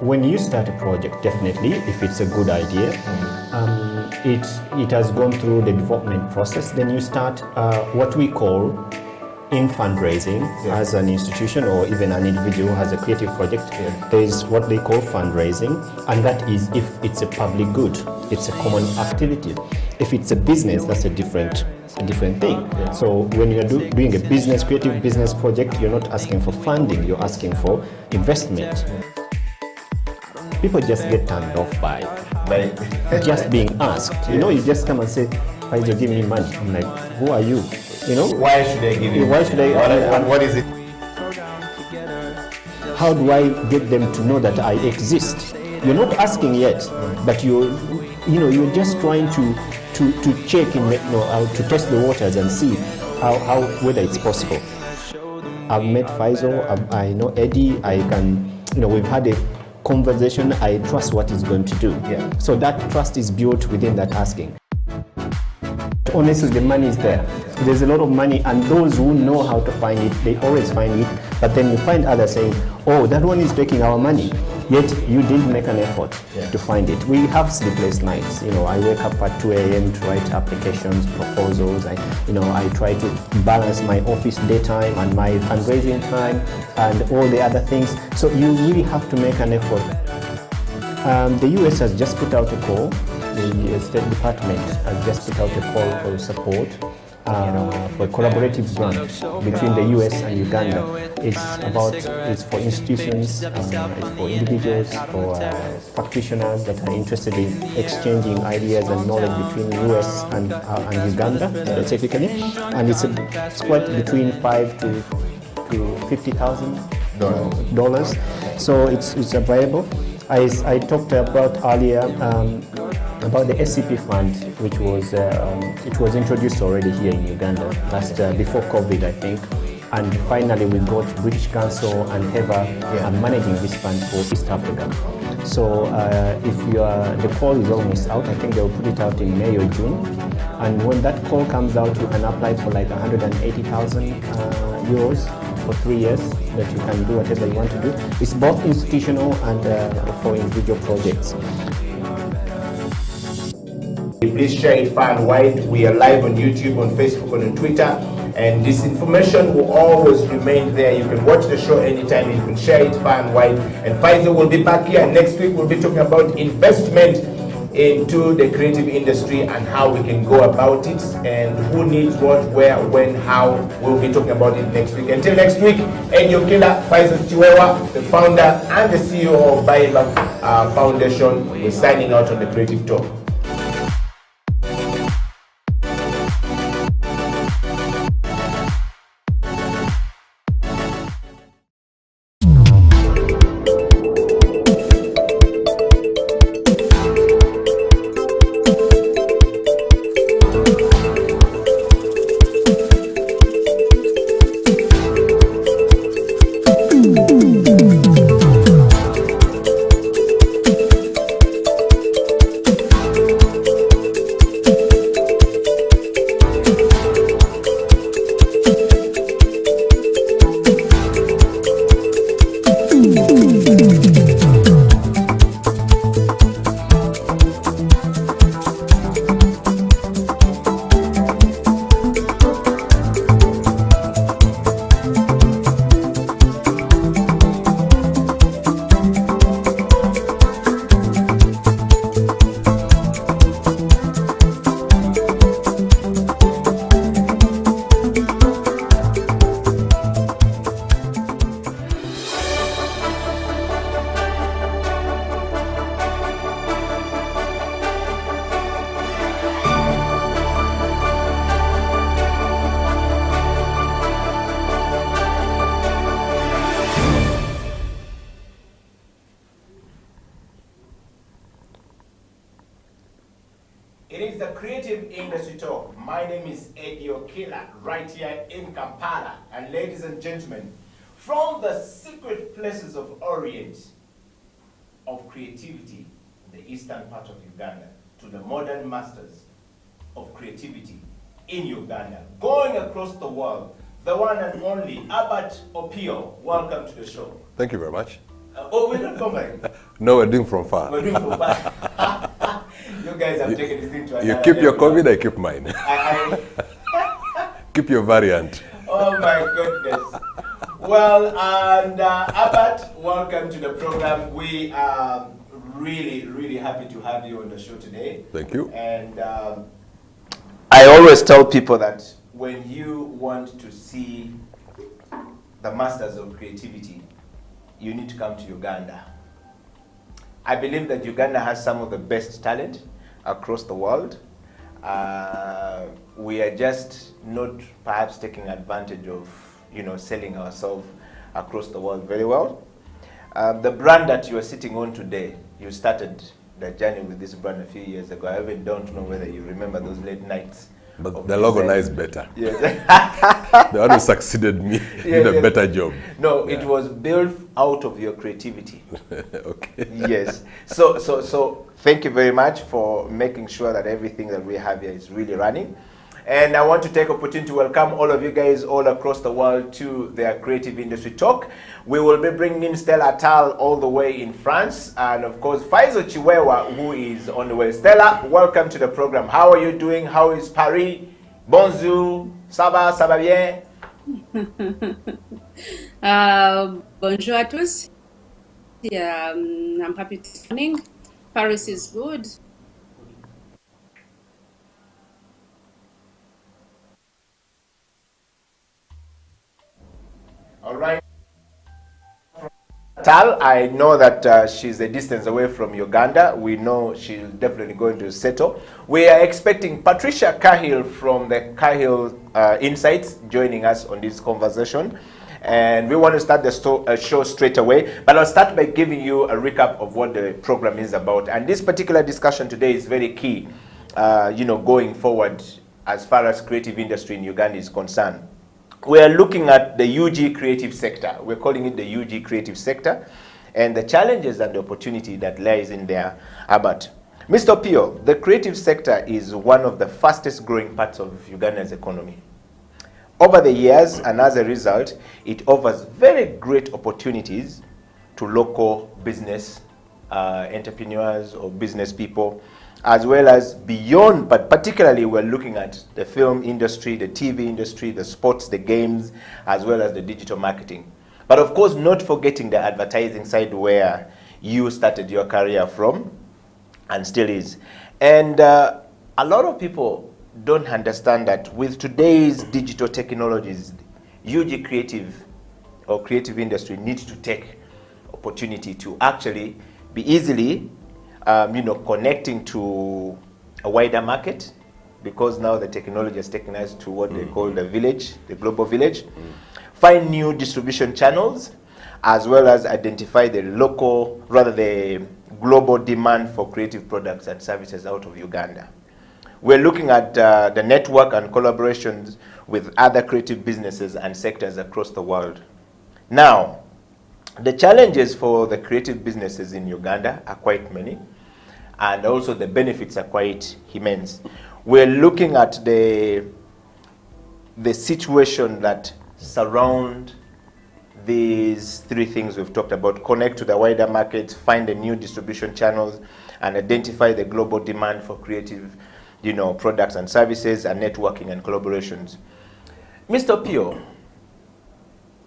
when you start a project, definitely, if it's a good idea, it has gone through the development process, then you start what we call in fundraising as an institution or even an individual who has a creative project. There is what they call fundraising, and that is if it's a public good, it's a common activity. If it's a business, that's a different thing. So when you're doing a business, creative business project, you're not asking for funding, you're asking for investment. People just get turned off by just being asked. You know, you just come and say, Faizo, give me money. I'm like, who are you? You know? Why should I give you? Why should I? What is it? How do I get them to know that I exist? You're not asking yet, but you're just trying to check to test the waters and see how whether it's possible. I've met Faizo, I know Eddie, we've had a conversation, I trust what he's going to do. Yeah. So that trust is built within that asking. Honestly, the money is there. There's a lot of money, and those who know how to find it, they always find it. But then you find others saying, oh, that one is taking our money. Yet you didn't make an effort to find it. We have sleepless nights. I wake up at 2 a.m. to write applications, proposals. I try to balance my office daytime and my fundraising time and all the other things. So you really have to make an effort. The US has just put out a call. The State Department has just put out a call for support for a collaborative grant between the US and Uganda. It's for institutions, it's for individuals, for practitioners that are interested in exchanging ideas and knowledge between US and Uganda specifically. And it's quite between $5,000 to $50,000. So it's available. I talked about earlier about the SCP fund, which was it was introduced already here in Uganda before COVID, I think. And finally, we got British Council and HEVA managing this fund for East Africa. So if the call is almost out, I think they'll put it out in May or June. And when that call comes out, you can apply for like 180,000 euros for 3 years, that you can do whatever you want to do. It's both institutional and for individual projects. Please share it far and wide. We are live on YouTube, on Facebook, and on Twitter. And this information will always remain there. You can watch the show anytime. You can share it far and wide. And Faizo will be back here next week. We'll be talking about investment into the creative industry and how we can go about it and who needs what, where, when, how. We'll be talking about it next week. Until next week, Eddie Okello, Faizo Chiwewa, the founder and the CEO of Baobab Foundation, is signing out on the Creative Talk. It is the Creative Industry Talk. My name is Eddie Okello, right here in Kampala. And ladies and gentlemen, from the secret places of Orient, of creativity in the eastern part of Uganda, to the modern masters of creativity in Uganda, going across the world, the one and only Albert Opio. Welcome to the show. Thank you very much. We're not coming. No, we're doing from far. We're doing from far. You guys have taken this thing to another You keep your level. COVID, I keep mine. Keep your variant. Oh my goodness. Well, and Albert, welcome to the program. We are really, really happy to have you on the show today. Thank you. And I always tell people that when you want to see the masters of creativity, you need to come to Uganda. I believe that Uganda has some of the best talent across the world. We are just not perhaps taking advantage of, selling ourselves across the world very well. The brand that you are sitting on today, you started the journey with this brand a few years ago. I even don't know whether you remember those late nights. But the logo now is better. Yes. The one who succeeded me did a better job. No, it was built out of your creativity. Okay. Yes. So thank you very much for making sure that everything that we have here is really running. And I want to take opportunity to welcome all of you guys all across the world to their Creative Industry Talk. We will be bringing in Stella Tal all the way in France, and of course Faizo Chiwewa, who is on the way. Stella, welcome to the program. How are you doing? How is Paris? Bonjour, ça va bien? Bonjour à tous. Yeah, I'm happy to be morning. Paris is good. All right. Tal, I know that she's a distance away from Uganda. We know she's definitely going to settle. We are expecting Patricia Cahill from the Cahill Insights joining us on this conversation. And we want to start the show straight away. But I'll start by giving you a recap of what the program is about. And this particular discussion today is very key, going forward as far as creative industry in Uganda is concerned. We are looking at the UG creative sector. We're calling it the UG creative sector, and the challenges and the opportunity that lies in there. But Mr. Pio, the creative sector is one of the fastest growing parts of Uganda's economy. Over the years, and as a result, it offers very great opportunities to local business entrepreneurs or business people, as well as beyond, but particularly we're looking at the film industry, the TV industry, the sports, the games, as well as the digital marketing. But of course, not forgetting the advertising side where you started your career from and still is. And a lot of people don't understand that with today's digital technologies, UG creative or creative industry needs to take opportunity to actually be easily connecting to a wider market, because now the technology has taken us to what they call the village, the global village. Find new distribution channels, as well as identify the global demand for creative products and services out of Uganda. We're looking at the network and collaborations with other creative businesses and sectors across the world. Now, the challenges for the creative businesses in Uganda are quite many, and also the benefits are quite immense. We're looking at the situation that surround these three things we've talked about: connect to the wider market, find the new distribution channels, and identify the global demand for creative, products and services, and networking and collaborations. Mr. Pio,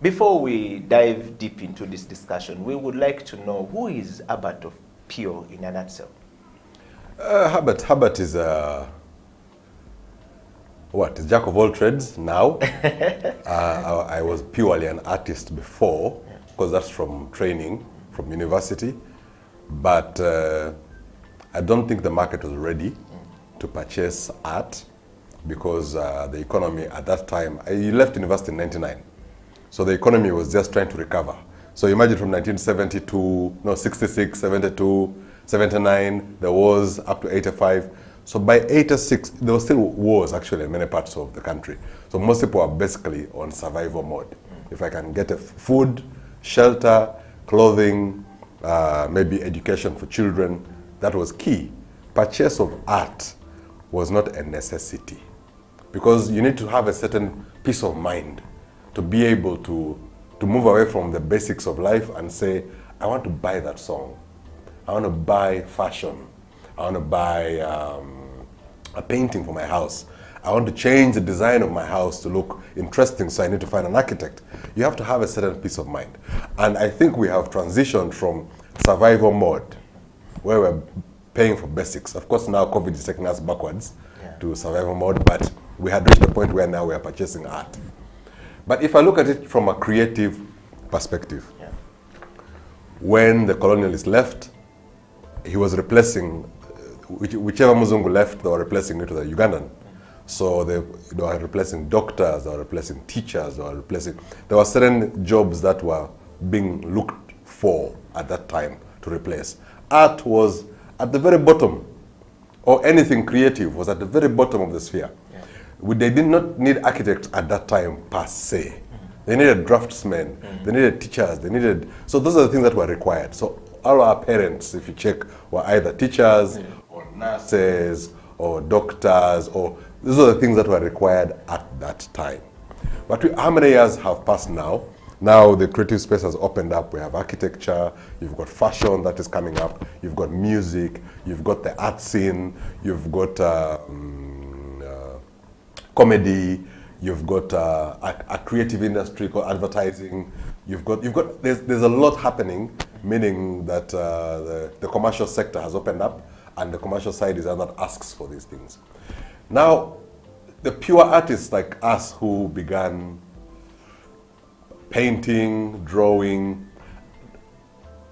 before we dive deep into this discussion, we would like to know, who is Albert of Pio in a nutshell? Albert is jack of all trades now. I was purely an artist before, because that's from training, from university. But I don't think the market was ready to purchase art, because the economy at that time, I left university in 99. So the economy was just trying to recover. So imagine from 66, 72, 79, there was up to 85. So by 86, there were still wars actually in many parts of the country. So most people are basically on survival mode. If I can get food, shelter, clothing, maybe education for children, that was key. Purchase of art was not a necessity, because you need to have a certain peace of mind to be able to move away from the basics of life and say, I want to buy that song I want to buy fashion. I want to buy a painting for my house. I want to change the design of my house to look interesting, so I need to find an architect. You have to have a certain peace of mind. And I think we have transitioned from survival mode, where we're paying for basics. Of course, now COVID is taking us backwards to survival mode, but we had reached the point where now we are purchasing art. But if I look at it from a creative perspective, when the colonialist left, he was replacing, whichever Muzungu left, they were replacing it with a Ugandan. So they were replacing doctors, they were replacing teachers, there were certain jobs that were being looked for at that time to replace. Art was at the very bottom, or anything creative was at the very bottom of the sphere. They did not need architects at that time per se. They needed draftsmen, they needed teachers, so those are the things that were required. So all our parents, if you check, were either teachers or nurses or doctors, or these are the things that were required at that time. But how many years have passed now? Now the creative space has opened up. We have architecture, you've got fashion that is coming up, you've got music, you've got the art scene, you've got comedy, you've got a creative industry called advertising. There's a lot happening, meaning that the commercial sector has opened up, and the commercial side is that asks for these things. Now, the pure artists like us who began painting, drawing,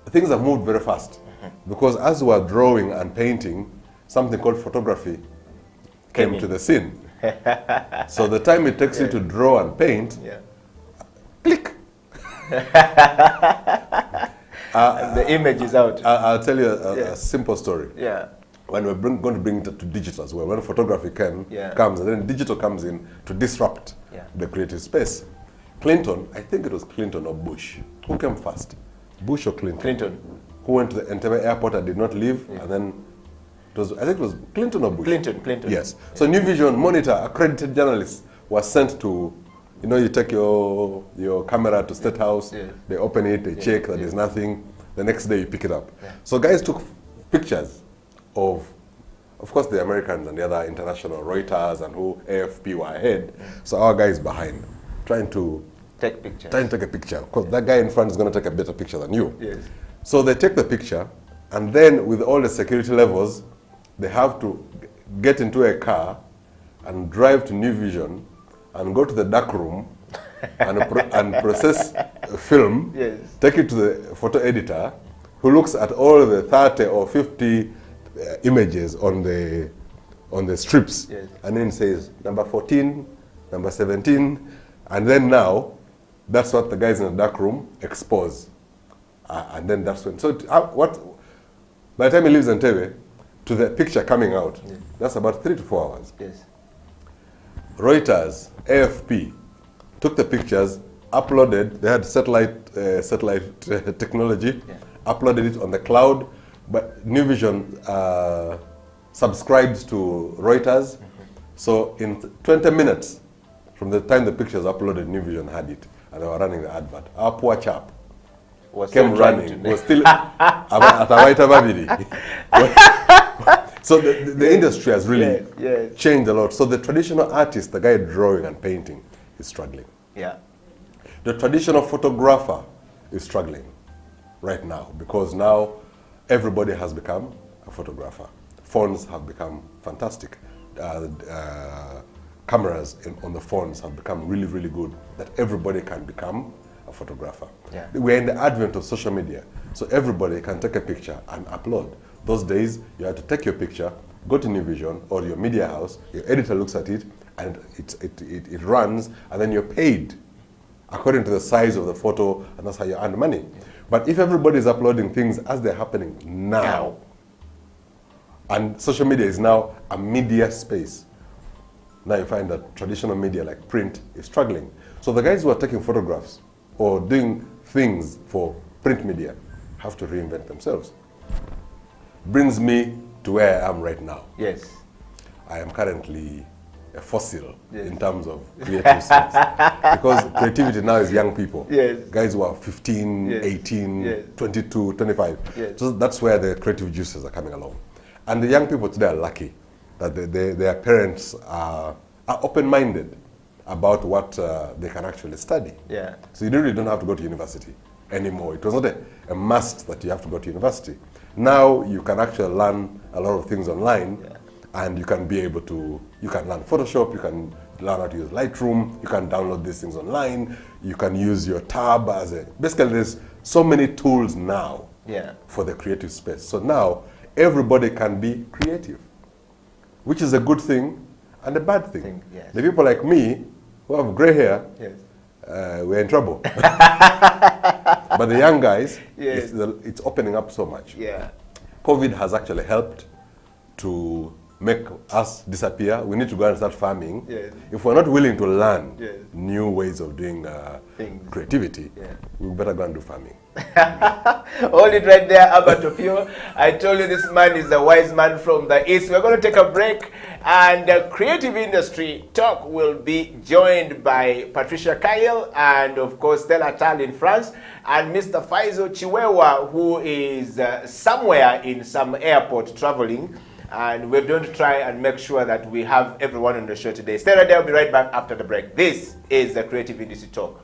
things have moved very fast. Because as we were drawing and painting, something called photography came to the scene. So the time it takes you to draw and paint, click. The image is out. I'll tell you a simple story. When we're going to bring it to digital as well, when photography comes, and then digital comes in to disrupt the creative space. Clinton, I think it was Clinton or Bush. Who came first? Bush or Clinton? Clinton. Who went to the Entebbe airport and did not leave, and then I think it was Clinton or Bush? Clinton. Yes. So New Vision Monitor, accredited journalists, was sent to, you take your camera to State House, they open it, they check that there's nothing, the next day you pick it up. So guys took pictures of course the Americans and the other international Reuters and AFP were ahead, so our guy is behind, trying to take a picture. Of course, that guy in front is going to take a better picture than you. So they take the picture, and then with all the security levels, they have to get into a car and drive to New Vision and go to the dark room and process a film, take it to the photo editor, who looks at all the 30 or 50 images on the strips, and then says number 14, number 17, and then now that's what the guys in the dark room expose, and then that's when. So by the time he leaves Entebbe to the picture coming out, that's about 3 to 4 hours. Reuters, AFP took the pictures, uploaded. They had satellite technology, uploaded it on the cloud. But New Vision subscribes to Reuters, so in 20 minutes from the time the pictures uploaded, New Vision had it, and they were running the advert. Our poor chap came running, was still at Awaita Babidi. So the industry has really changed a lot. So the traditional artist, the guy drawing and painting, is struggling. The traditional photographer is struggling right now, because now everybody has become a photographer. Phones have become fantastic. Cameras on the phones have become really, really good, that everybody can become a photographer. We're in the advent of social media, so everybody can take a picture and upload. Those days, you had to take your picture, go to New Vision or your media house, your editor looks at it, and it runs, and then you're paid according to the size of the photo, and that's how you earn money. But if everybody is uploading things as they're happening now, and social media is now a media space, now you find that traditional media like print is struggling. So the guys who are taking photographs or doing things for print media have to reinvent themselves. Brings me to where I am right now. I am currently a fossil in terms of creative space. Because creativity now is young people. Yes. Guys who are 15, Yes. 18, Yes. 22, 25. Yes. So that's where the creative juices are coming along. And the young people today are lucky that their parents are open-minded about what they can actually study. Yeah. So you really don't have to go to university anymore. It was not a must that you have to go to university. Now you can actually learn a lot of things online, and you can be able to, you can learn Photoshop, you can learn how to use Lightroom, you can download these things online, you can use your tab as a, basically there's so many tools now for the creative space. So now everybody can be creative, which is a good thing and a bad thing. Yes. The people like me who have gray hair, we're in trouble. But the young guys, it's opening up so much. Yeah. COVID has actually helped to make us disappear. We need to go and start farming. Yes. If we're not willing to learn new ways of doing creativity, we better go and do farming. Hold it right there, Albert Opio. I told you this man is a wise man from the East. We're going to take a break, and the Creative Industry Talk will be joined by Patricia Kyle and, of course, Stella Tal in France, and Mr. Faizo Chiwewa, who is somewhere in some airport traveling. And we're going to try and make sure that we have everyone on the show today. Stay right there. I'll be right back after the break. This is the Creative Industry Talk.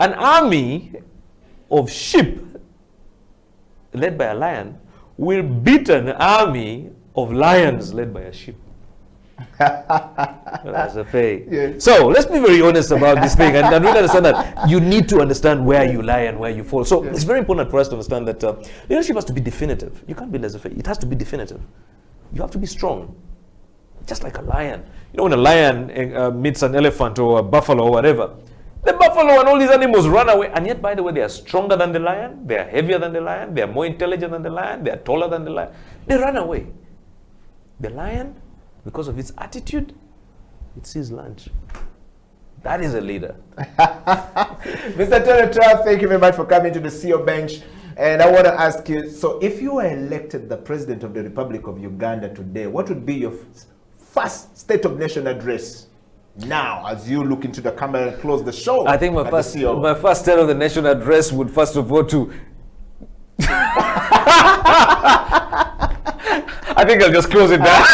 An army of sheep led by a lion will beat an army of lions led by a sheep. That's a fair. So let's be very honest about this thing, and really understand that you need to understand where you lie and where you fall. So it's very important for us to understand that leadership has to be definitive. You can't be laissez-faire. It has to be definitive. You have to be strong, just like a lion. You know, when a lion meets an elephant or a buffalo or whatever, the buffalo and all these animals run away. And yet, by the way, they are stronger than the lion. They are heavier than the lion. They are more intelligent than the lion. They are taller than the lion. They run away. The lion, because of its attitude, it sees lunch. That is a leader. Mr. Tony Trav, thank you very much for coming to the CEO bench. And I want to ask you, so if you were elected the President of the Republic of Uganda today, what would be your first State of Nation address? Now, as you look into the camera and close the show. I think my first State of the Nation address would first of all to... I think I'll just close it down.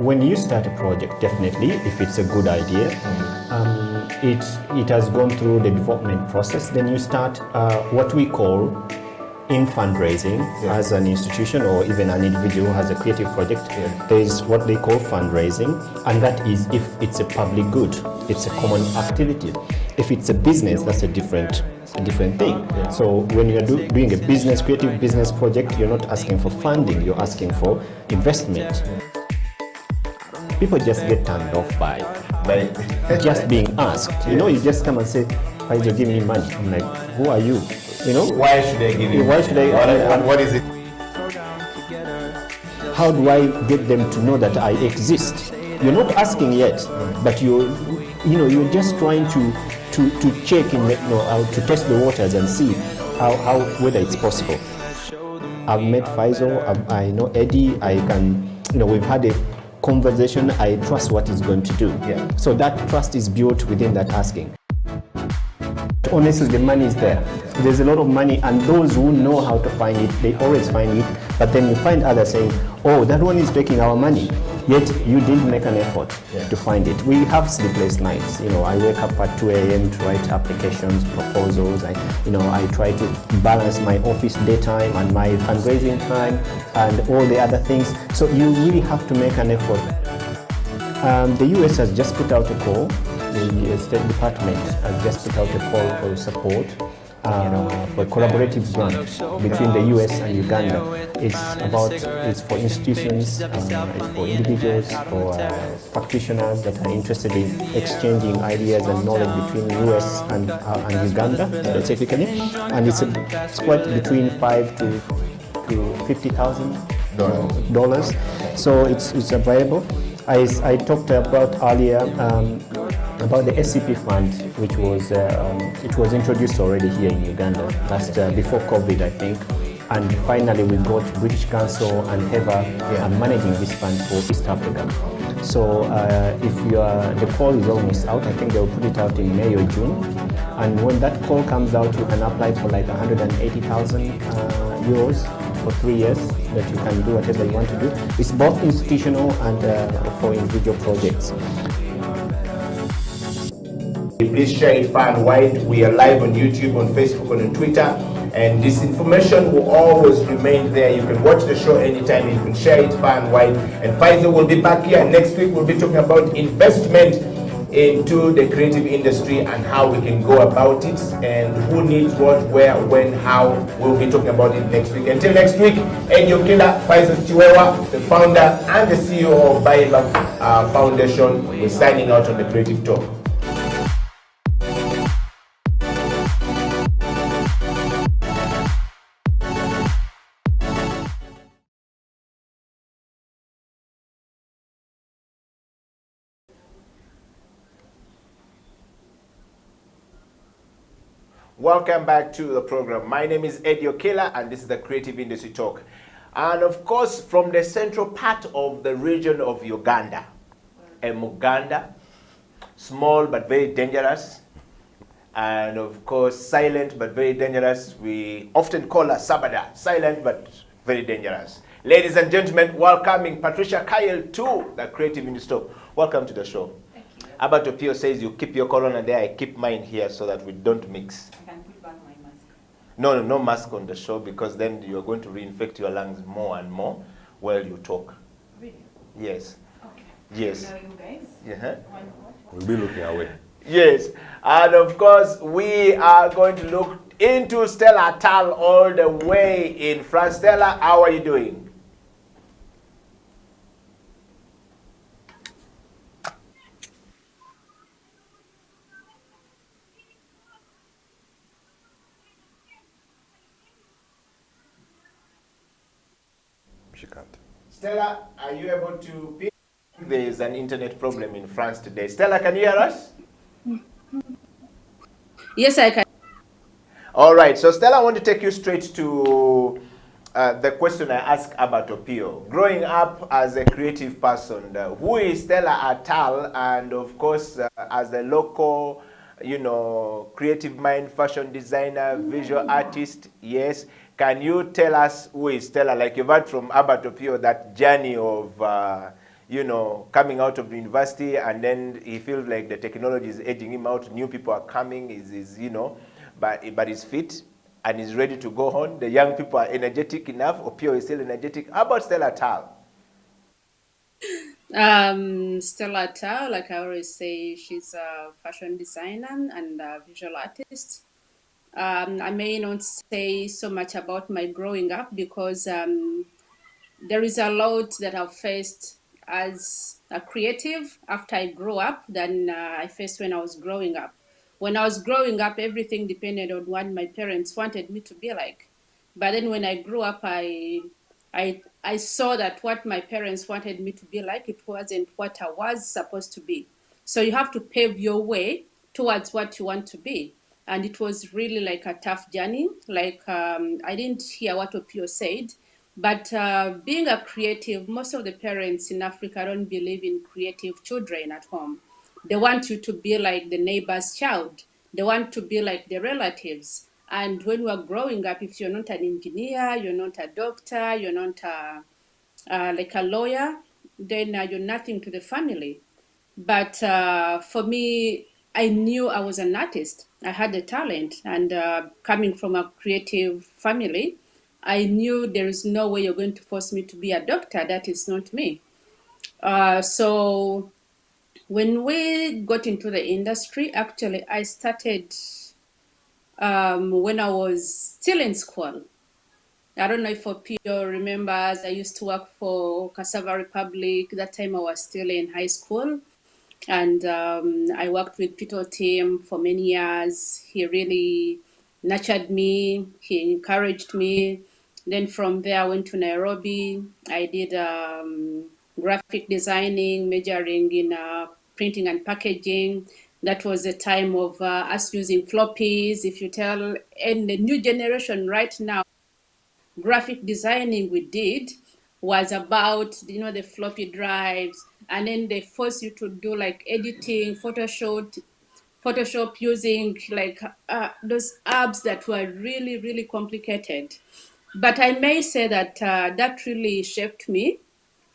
When you start a project, definitely, if it's a good idea, it has gone through the development process, then you start what we call in fundraising as an institution or even an individual who has a creative project. There is what they call fundraising, and that is if it's a public good, it's a common activity. If it's a business, that's a different thing. So when you're doing a business, creative business project, you're not asking for funding, you're asking for investment. People just get turned off by Like, just being asked. You know, you just come and say, Paizo, give me money. I'm like, who are you? You know? why should I give you? Why should I? What is it? How do I get them to know that I exist? You're not asking yet, but you're just trying to check in, to test the waters and see how whether it's possible. I've met Faisal, I know Eddie, I can, we've had a conversation, I trust what he's going to do. Yeah. So that trust is built within that asking. Honestly, the money is there. There's a lot of money, and those who know how to find it, they always find it. But then you find others saying, oh, that one is taking our money. Yet you didn't make an effort to find it. We have sleepless nights. I wake up at 2 a.m. to write applications, proposals. I try to balance my office daytime and my fundraising time and all the other things. So you really have to make an effort. The US has just put out a call. The State Department has just put out a call for support for a collaborative grant between the US and Uganda. It's for institutions, it's for individuals, for practitioners that are interested in exchanging ideas and knowledge between US and Uganda specifically. And it's quite between $5,000 to $50,000. So it's available. I talked about earlier about the SCP fund, which was introduced already here in Uganda before COVID, I think. And finally, we got British Council and HEVA managing this fund for East Africa. So the call is almost out. I think they'll put it out in May or June. And when that call comes out, you can apply for like 180,000 euros for 3 years, that you can do whatever you want to do. It's both institutional and for individual projects. Please share it far and wide. We are live on YouTube, on Facebook, and on Twitter. And this information will always remain there. You can watch the show anytime. You can share it far and wide. And Faisal will be back here next week. We'll be talking about investment into the creative industry and how we can go about it, and who needs what, where, when, how. We'll be talking about it next week. Until next week, Eddie Okello, Faisal Chiwewa, the founder and the CEO of Baobab Foundation, we're signing out on the Creative Talk. Welcome back to the program. My name is Eddie Okello, and this is the Creative Industry Talk. And of course, from the central part of the region of Uganda, Muganda, small but very dangerous, and of course, silent but very dangerous. We often call her Sabada, silent but very dangerous. Ladies and gentlemen, welcoming Patricia Kyle to the Creative Industry Talk. Welcome to the show. Thank you. Abato Pio says you keep your corona there, I keep mine here so that we don't mix. No mask on the show, because then you're going to reinfect your lungs more and more while you talk. Really? Yes. Okay. Yes. Know you guys? Yeah. We'll be looking away. Yes. And of course, we are going to look into Stella Tal all the way in France. Stella, how are you doing? She can't. Stella, are you able to pick? There is an internet problem in France today. Stella, can you hear us? Yes, I can. All right. So, Stella, I want to take you straight to the question I asked Abato Pio. Growing up as a creative person, who is Stella Atal? And of course, as a local, creative mind, fashion designer, visual artist, yes. Can you tell us who is Stella? Like you've heard from Abato Pio, that journey of, coming out of the university, and then he feels like the technology is edging him out. New people are coming, but he's fit and he's ready to go on. The young people are energetic enough. Opio is still energetic. How about Stella Tal? Stella Tal, like I always say, she's a fashion designer and a visual artist. I may not say so much about my growing up because there is a lot that I've faced as a creative after I grew up than I faced when I was growing up. When I was growing up, everything depended on what my parents wanted me to be like. But then when I grew up, I saw that what my parents wanted me to be like, it wasn't what I was supposed to be. So you have to pave your way towards what you want to be. And it was really like a tough journey. Like I didn't hear what Opio said, but being a creative, most of the parents in Africa don't believe in creative children at home. They want you to be like the neighbor's child. They want to be like the relatives. And when we're growing up, if you're not an engineer, you're not a doctor, you're not like a lawyer, then you're nothing to the family. But for me, I knew I was an artist. I had a talent, and coming from a creative family, I knew there is no way you're going to force me to be a doctor. That is not me. So when we got into the industry, actually, I started when I was still in school. I don't know if Opio remembers, I used to work for Cassava Republic. That time I was still in high school. And I worked with Peter Tim for many years. He really nurtured me. He encouraged me. Then from there, I went to Nairobi. I did graphic designing, majoring in printing and packaging. That was the time of us using floppies. If you tell, and the new generation right now, graphic designing we did was about the floppy drives, and then they force you to do like editing, Photoshop using like those apps that were really really complicated. But I may say that that really shaped me,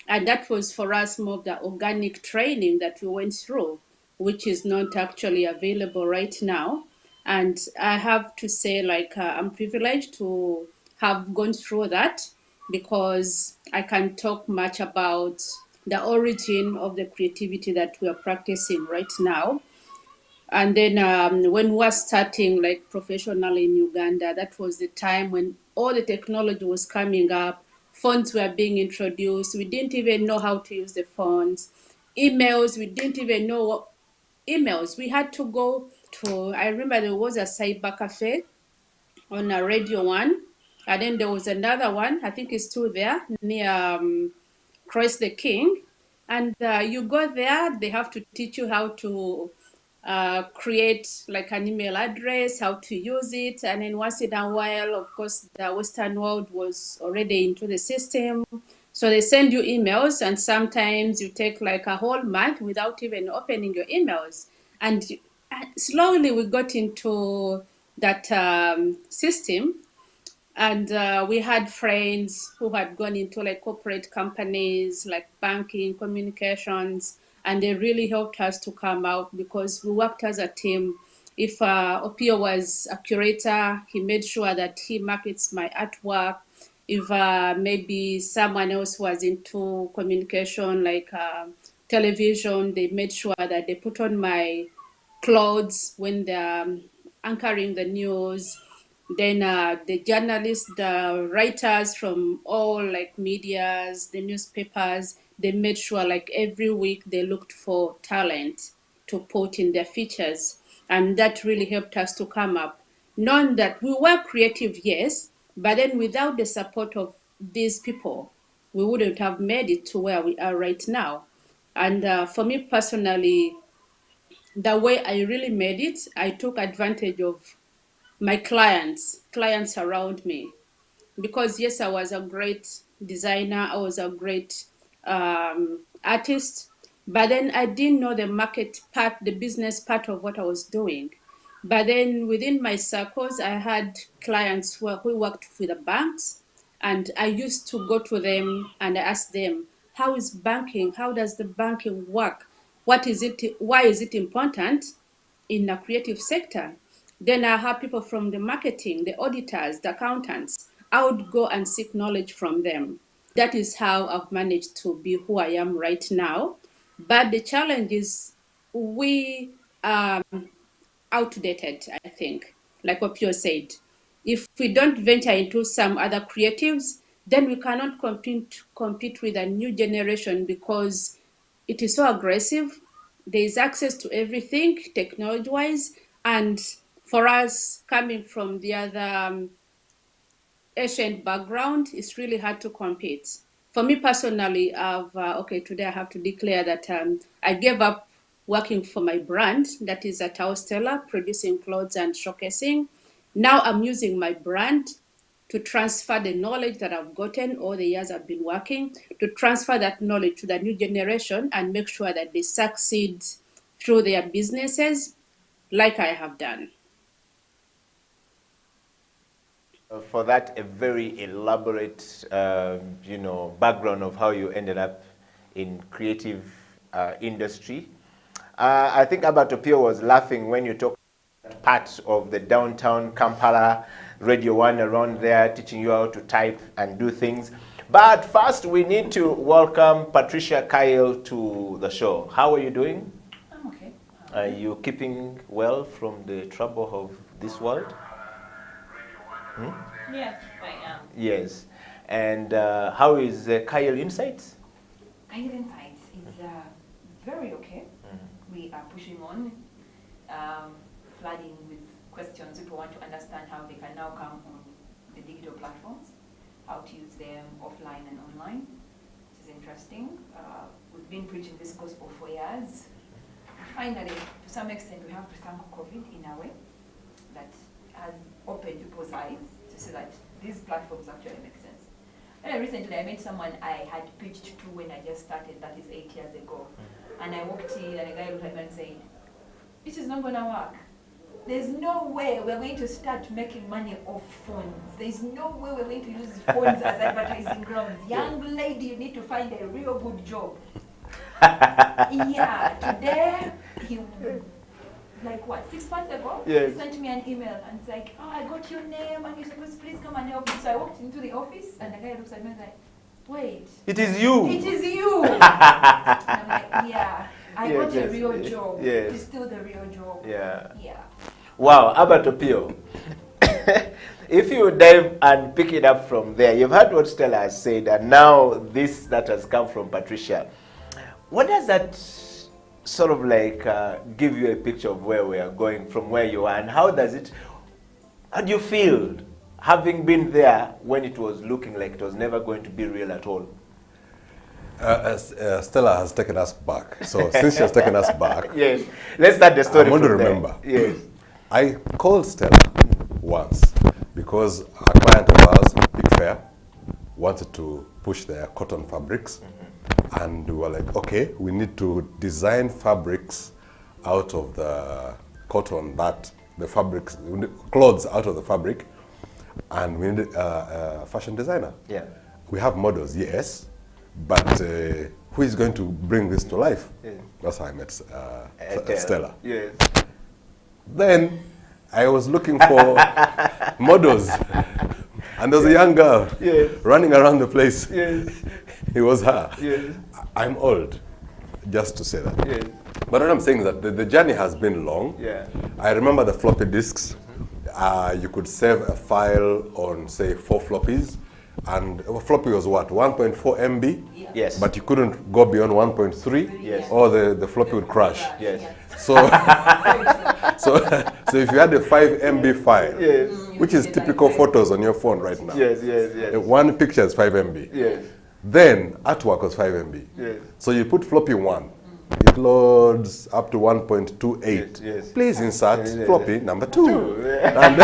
and that was for us more of the organic training that we went through, which is not actually available right now. And I have to say, like, I'm privileged to have gone through that, because I can talk much about the origin of the creativity that we are practicing right now. And then when we were starting like professionally in Uganda, that was the time when all the technology was coming up. Phones were being introduced. We didn't even know how to use the phones. Emails, we didn't even know what emails. We had to go to, I remember there was a cyber cafe on a Radio One. And then there was another one, I think it's still there, near Christ the King. And you go there, they have to teach you how to create like an email address, how to use it. And then once in a while, of course, the Western world was already into the system. So they send you emails, and sometimes you take like a whole month without even opening your emails. And slowly we got into that system. And we had friends who had gone into like corporate companies, like banking, communications, and they really helped us to come out because we worked as a team. If Opio was a curator, he made sure that he markets my artwork. If maybe someone else was into communication, like television, they made sure that they put on my clothes when they're anchoring the news. Then the journalists, the writers from all like medias, the newspapers, they made sure like every week they looked for talent to put in their features. And that really helped us to come up. Knowing that we were creative, yes, but then without the support of these people, we wouldn't have made it to where we are right now. And for me personally, the way I really made it, I took advantage of my clients around me. Because yes, I was a great designer, I was a great artist, but then I didn't know the market part, the business part of what I was doing. But then within my circles, I had clients who worked with the banks, and I used to go to them and ask them, how is banking? How does the banking work? What is it? Why is it important in the creative sector? Then I have people from the marketing, the auditors, the accountants. I would go and seek knowledge from them. That is how I've managed to be who I am right now. But the challenge is we are outdated, I think, like what Pio said. If we don't venture into some other creatives, then we cannot compete with a new generation because it is so aggressive. There is access to everything technology-wise, and for us coming from the other Asian background, it's really hard to compete. For me personally, today I have to declare that I gave up working for my brand, that is at Tao Stella, producing clothes and showcasing. Now I'm using my brand to transfer the knowledge that I've gotten all the years I've been working, to transfer that knowledge to the new generation and make sure that they succeed through their businesses like I have done. For that, a very elaborate, background of how you ended up in creative industry. I think Albert Opio was laughing when you talked part of the downtown Kampala Radio 1 around there, teaching you how to type and do things. But first, we need to welcome Patricia Kyle to the show. How are you doing? I'm okay. Are you keeping well from the trouble of this world? Yes, I am. Yes. And how is Kyle Insights? Kyle Insights is very okay. We are pushing on, flooding with questions. People want to understand how they can now come on the digital platforms, how to use them offline and online, which is interesting. We've been preaching this gospel for years. Finally, to some extent, we have to thank COVID in a way that has opened people's eyes to see that these platforms actually make sense. And recently, I met someone I had pitched to when I just started, that is 8 years ago. And I walked in, and a guy looked at me and said, "This is not going to work. There's no way we're going to start making money off phones. There's no way we're going to use phones as advertising grounds. Young lady, you need to find a real good job." Yeah, today, he, like what, 6 months ago, Yes. he sent me an email and it's like, "Oh, I got your name and you're supposed to please come and help me." So I walked into the office and the guy looks at me and like, "Wait, It is you. it is you." And I'm like, "Yeah, I Yes, got a yes, real yes, job. yes. It is still the real job." Yeah. Yeah. Wow, Albert Opio. If you dive and pick it up from there, you've heard what Stella has said, and now this that has come from Patricia. What does that sort of like give you a picture of where we are going from where you are, and how do you feel having been there when it was looking like it was never going to be real at all? Stella has taken us back. So since she has taken us back, Yes, let's start the story I want to from there. remember. Yes. I called Stella once because a client of ours, Big Fair, wanted to push their cotton fabrics. And we were like, okay, we need to design fabrics out of the cotton, clothes out of the fabric, and we need a fashion designer. Yeah. We have models, yes, but who is going to bring this to life? Yeah. That's how I met Stella. Yes. Then I was looking for models, and there was a young girl Yes. running around the place. Yes. It was her. Yes. I'm old, just to say that. Yes. But what I'm saying is that the journey has been long. Yeah. I remember the floppy disks. You could save a file on, say, 4 floppies. And a floppy was what, 1.4 MB? Yes. But you couldn't go beyond 1.3? Yes. Or the floppy would crash. Yes. So, so if you had a 5 MB file, Yes. which is typical photos on your phone right now. Yes. Yes. Yes. One picture is 5 MB. Yes. Then artwork was 5 MB. Yes. So you put floppy 1. It loads up to 1.28. Yes, yes. Please insert Yes, yes, floppy yes. number 2. And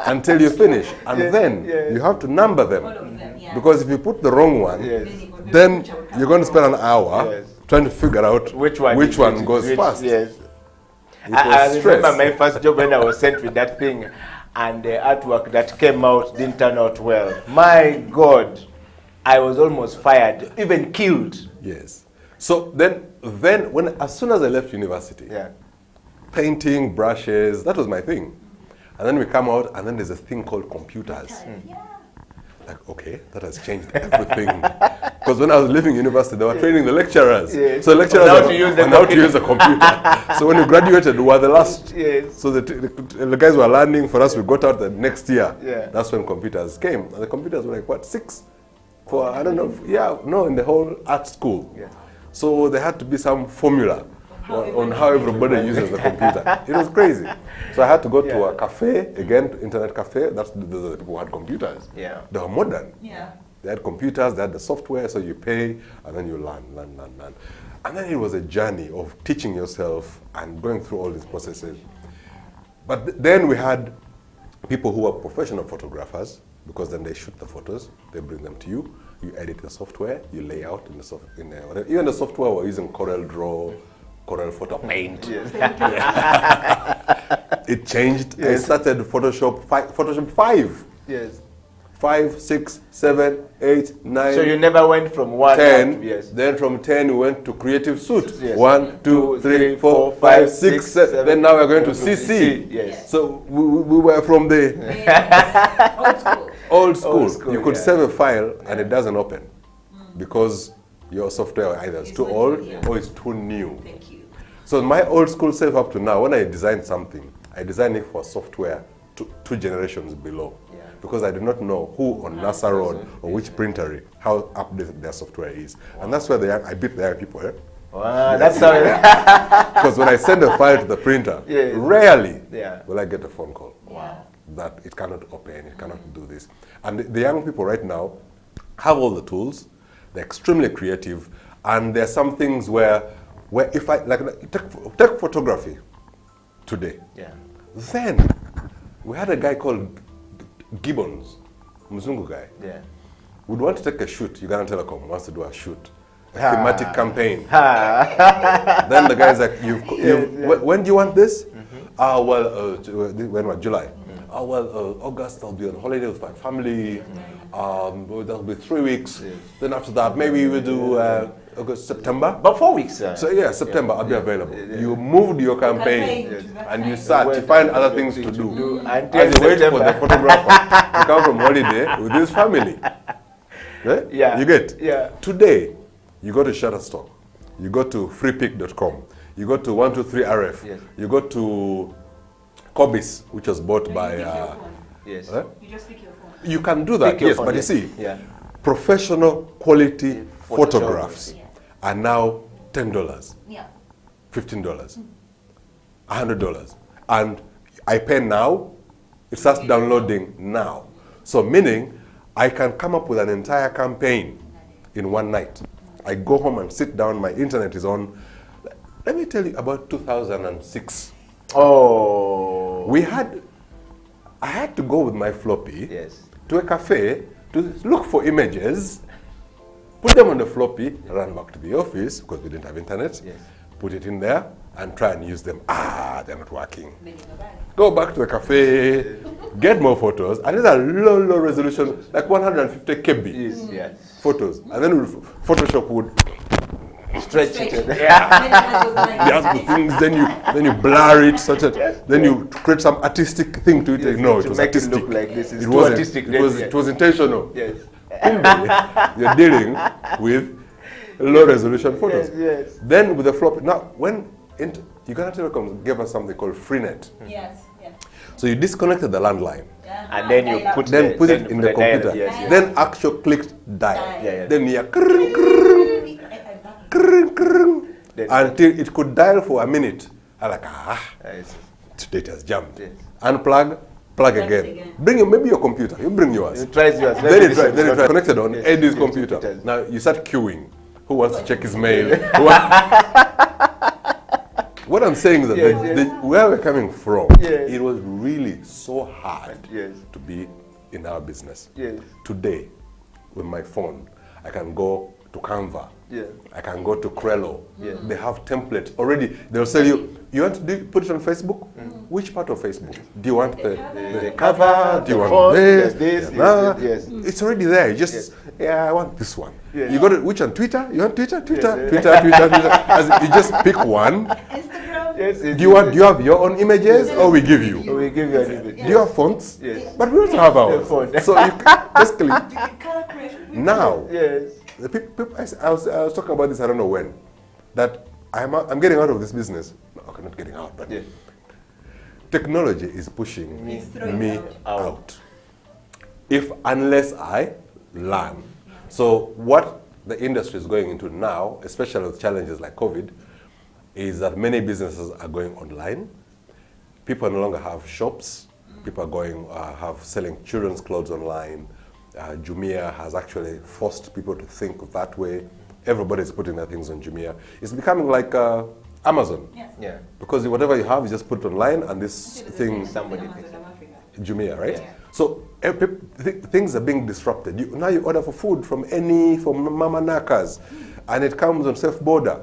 until you finish. And Yes, then yes. you have to number All them. of them, yeah. Because if you put the wrong one, Yes. then you're going to spend an hour Yes. trying to figure out Which one goes first. Yes. It I was remember stress. my first job when I was sent with that thing, and the artwork that came out didn't turn out well. My God, I was almost fired, even killed. Yes. So then as soon as I left university, Yeah. painting, brushes, that was my thing. And then we come out, and then there's a thing called computers. Yeah. Like, okay, that has changed everything. Because when I was leaving university, they were training the lecturers. Yes. So lecturers On how to use the on how to use a computer. So when we graduated, we were the last. Yes. So the guys were learning. For us, we got out the next year. Yeah. That's when computers came. And the computers were like, what, 6? For, I don't know. Yeah, no, in the whole art school. Yeah. So there had to be some formula on how everybody uses the computer. It was crazy. So I had to go to a cafe, again, internet cafe. Those are the people who had computers. Yeah. They were modern. Yeah. They had computers, they had the software, so you pay, and then you learn. And then it was a journey of teaching yourself and going through all these processes. But then we had people who are professional photographers, because then they shoot the photos, they bring them to you, you edit the software, you lay out in the whatever. Even the software, we're using Corel Draw, Corel Photo Paint. It changed. I started Photoshop 5. Yes. 5, 6, 7, 8, 9. So you never went from 1 10. to, yes. Then from 10 we went to Creative Suite. Yes. 1, 2, 3, 4, 5, 6, 7. Then now we're going to CC. Yes. So we were from the Old school. old school. Old school, You could yeah. save a file and it doesn't open because your software either is too old or it's too new. Thank you. So my old school self up to now, when I design something, I design it for software two generations below. Yeah. Because I do not know who on NASA Road or which printer, how updated their software is. And that's where I beat the young people. Wow, that's how. Because when I send a file to the printer, Yeah. rarely Yeah. will I get a phone call. Wow. That it cannot open, it cannot do this. And the young people right now have all the tools, they're extremely creative, and there are some things where if I, take photography today. Yeah. Then, we had a guy called Gibbons, Mzungu guy. Yeah. Would want to take a shoot, Uganda Telecom wants to do a shoot, a thematic campaign. Then the guy's like, when do you want this? When was July? August I'll be on holiday with my family. That'll be 3 weeks. Then after that, maybe we'll do August, September. But 4 weeks, sir. So yeah, September I'll be available. You moved your campaign and you start to find other things to do. Until As you wait for September. the photographer to come from holiday with his family. Yeah. You get? Yeah. Today, you go to Shutterstock, you go to freepik.com, you go to 123RF, Yes. you go to Cobis, which was bought by... Yes. You just pick your phone. You can do that, Pick your yes, phone, but yes. you see, Yeah. professional quality photographs Yeah. are now $10, Yeah. $15, $100. And I pay now, it starts downloading now. So meaning, I can come up with an entire campaign in one night. I go home and sit down, my internet is on. Let me tell you about 2006. Oh. I had to go with my floppy Yes. to a cafe to look for images, put them on the floppy, run back to the office because we didn't have internet, Yes. put it in there and try and use them. They're not working. Then you go back. Go back to the cafe, get more photos, and these are low resolution, like 150 KB Yes. Yes. photos. And then Photoshop would Stretch it. Then it has those lines. the other things, then you blur it, such that then you create some artistic thing to it. Yes, No, to it was make it artistic. look like this. It's It too wasn't. artistic, It was intentional. Yes. You're dealing with low resolution photos. Yes, yes. Then with the flop, now when Uganda Telecom gave us something called Freenet. Yes. Yeah. So you disconnected the landline, And then you put then put it then in put the computer, dial, yes, yes. then actually clicked dial. Yeah, yeah. Then you Then- until it could dial for a minute. I'm like, Yes. today it has jumped. Yes. Unplug, plug again. again. Bring maybe your computer. You bring yours. You try yours. Then it tries connected on Yes, Eddie's yes, computer. it does. Now you start queuing. Who wants to check his mail? What I'm saying is that Yes, yes. where we're coming from, Yes. it was really so hard Yes. to be in our business. Yes. Today, with my phone, I can go to Canva. Yeah. I can go to Crello. Yeah. They have templates already. They'll tell you want to put it on Facebook? Which part of Facebook? Do you want the cover? Do you the want font, this? yes, this, Yeah, yes, yes. It's already there. You just, Yes. yeah, I want this one. Yes. You go to which one? Twitter? You want Twitter? Twitter. As you just pick one. Instagram. Yes, Do you have your own images, or we give you? We give you an image. Do you have fonts? Yes. But we don't have ours. Font. So you basically Color correction. now, Yes. the I was talking about this, I don't know when, that I'm getting out of this business. No, okay, not getting out, but Yeah. technology is pushing It's throwing me out. out. Unless I learn. So what the industry is going into now, especially with challenges like COVID, is that many businesses are going online. People no longer have shops. People are going selling children's clothes online. Jumia has actually forced people to think that way. Everybody's putting their things on Jumia. It's becoming like Amazon. Yes. Yeah. Because whatever you have, you just put it online, and this thing, Somebody Amazon thinks. of Africa. Jumia, right? Yeah. So things are being disrupted. Now you order for food from Mama Nakas, and it comes on self-border.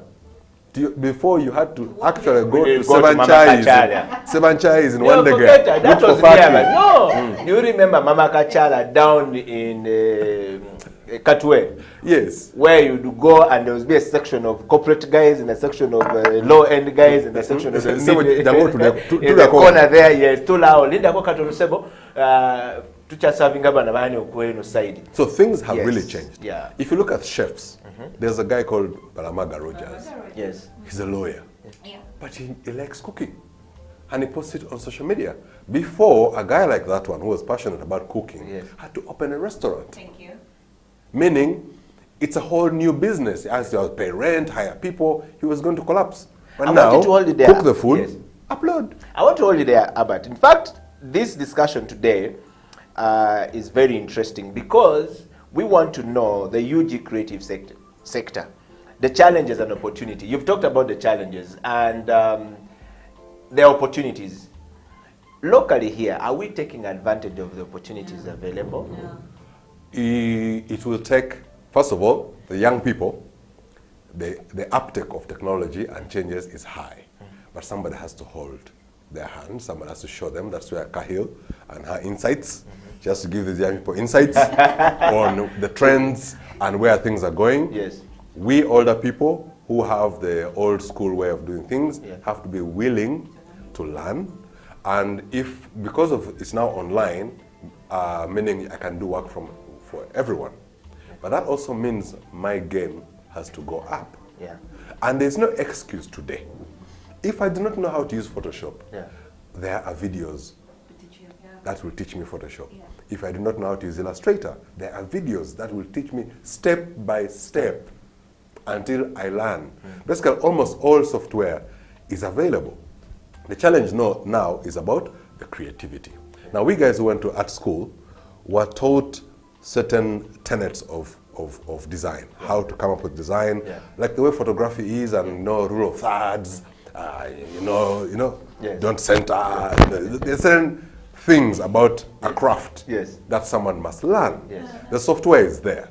Before you had to actually go You to go to Seven Mama Chais. Kachala. Seven Chais in No, one forget that. That day. was near. No. Do you remember Mama Kachala down in Katwe? Yes. Where you'd go and there would be a section of corporate guys and a section of low-end guys and a section of the So they go to in the corner there, yes, too loud. Linda go katono sebo, tucha serving abana bani okweno side. So things have Yes. really changed. Yeah. If you look at chefs, there's a guy called Balamaga Rogers. Yes. He's a lawyer, Yeah. but he likes cooking, and he posts it on social media. Before, a guy like that one who was passionate about cooking Yes. had to open a restaurant. Thank you. Meaning, it's a whole new business. He has to pay rent, hire people. He was going to collapse. But I want now, you to hold it there. cook the food, Yes. upload. I want to hold you there, Albert. In fact, this discussion today is very interesting because we want to know the UG creative sector, the challenges and opportunity. You've talked about the challenges and the opportunities. Locally here, are we taking advantage of the opportunities available? No. It will take, first of all, the young people, the uptake of technology and changes is high. But somebody has to hold their hand, somebody has to show them. That's where Kahil and her insights, she has to give these young people insights on the trends and where things are going. Yes. We older people who have the old school way of doing things Yeah. have to be willing to learn. And if, because of it's now online, meaning I can do work for everyone. But that also means my game has to go up. Yeah. And there's no excuse today. If I do not know how to use Photoshop, Yeah. there are videos Did you? Yeah. that will teach me Photoshop. Yeah. If I do not know how to use Illustrator, there are videos that will teach me step by step until I learn. Basically, almost all software is available. The challenge now is about the creativity. Now, we guys who went to art school were taught certain tenets of design, how to come up with design, Yeah. like the way photography is, and rule of thirds, Yes. don't center. There's certain things about a craft Yes. that someone must learn. Yes. The software is there.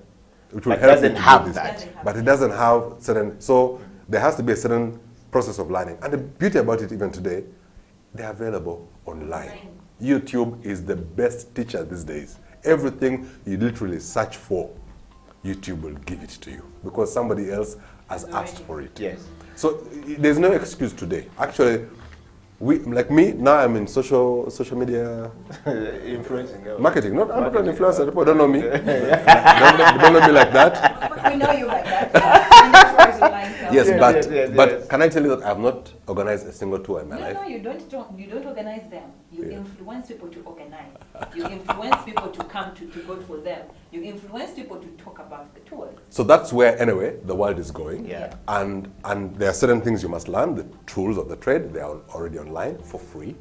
It will But help you doesn't to have do this. that. But it doesn't have certain, so there has to be a certain process of learning. And the beauty about it even today, they're available online. YouTube is the best teacher these days. Everything you literally search for, YouTube will give it to you because somebody else has asked for it. Yes. So there's no excuse today. Actually, like me, now I'm in social media Influencing. marketing. I'm not an influencer. People don't know me. don't know me like that. We know you like that. We know tours online sales. Yes, Yes, but yes. can I tell you that I've not organized a single tour in my life? No, you don't organize them. You influence people to organize. You influence people to come to go for them. You influence people to talk about the tours. So that's where, anyway, the world is going. Yeah. And there are certain things you must learn, the tools of the trade. They are already online for free.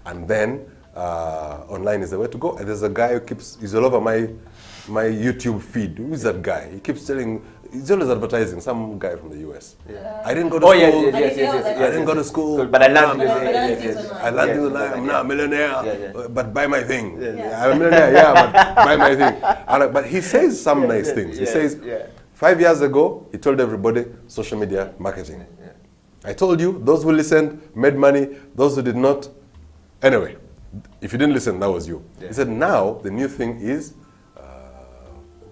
And then online is the way to go. And there's a guy who he's all over my YouTube feed. Who is that guy? He keeps he's always advertising, some guy from the US. I didn't go to Oh, school. yes. I didn't go to school. But I learned yes. I learned things Yes, online. I'm yeah. now a millionaire, Yeah. but buy my thing. Yeah. I'm a millionaire, yeah, but buy my thing. But he says some nice things. He yeah, says, yeah. 5 years ago, he told everybody social media marketing. I told you, those who listened made money, those who did not. Anyway, if you didn't listen, that was you. Yeah. He said, now the new thing is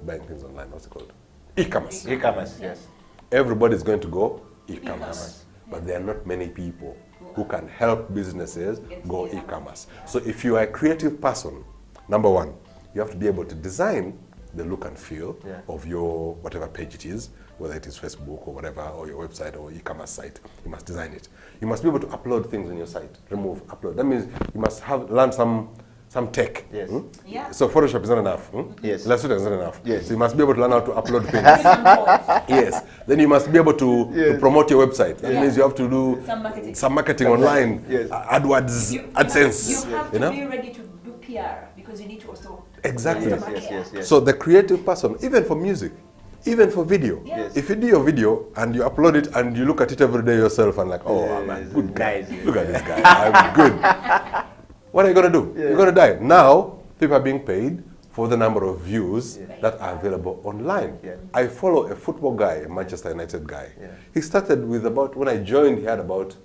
buying things online. What's it called? E-commerce. E-commerce, yes. Everybody's going to go e-commerce. But there are not many people who can help businesses go e-commerce. So if you are a creative person, number one, you have to be able to design the look and feel of your whatever page it is, whether it is Facebook or whatever, or your website or e-commerce site. You must design it. You must be able to upload things on your site, remove, upload. That means you must have learn some tech. Yes. Yeah. So Photoshop is not enough. Yes. Illustrator is not enough. Yes. So you must be able to learn how to upload things. Yes. Then you must be able to promote your website. That means you have to do some marketing online. Yes. AdWords, AdSense. You have to be ready to do PR because you need to also. Exactly. Yes. So the creative person, even for music, even for video, Yes. if you do your video and you upload it and you look at it every day yourself and like, oh, I'm a good guy. Nice. Look at this guy. I'm good. What are you going to do? You're going to die. Now, people are being paid for the number of views that are available online. Yeah. I follow a football guy, a Manchester United guy. He started with when I joined, he had about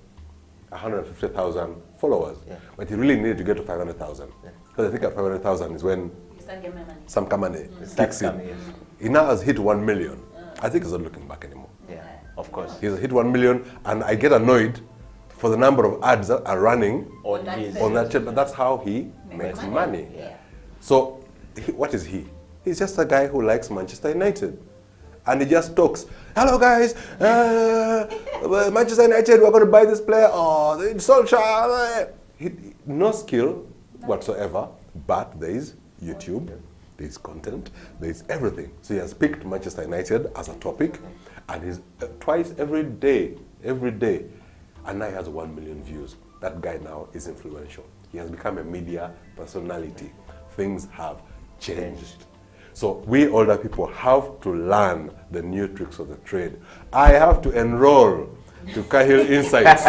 150,000 followers. But he really needed to get to 500,000. Because I think at 500,000 is when You start getting money. some money Starts kicks in. coming, yes. He now has hit 1 million. I think he's not looking back anymore. Yeah, of course. He's hit 1 million, and I get annoyed for the number of ads that are running On that his, side. on that channel. But that's how he makes money. Yeah. So, what is he? He's just a guy who likes Manchester United. And he just talks, hello guys, Manchester United, we're going to buy this player. Oh, it's Solskjaer. No skill whatsoever, but there is YouTube, there is content, there is everything. So he has picked Manchester United as a topic, and he's twice every day, and now he has 1 million views. That guy now is influential. He has become a media personality. Things have changed. So we older people have to learn the new tricks of the trade. I have to enroll to Cahill Insights.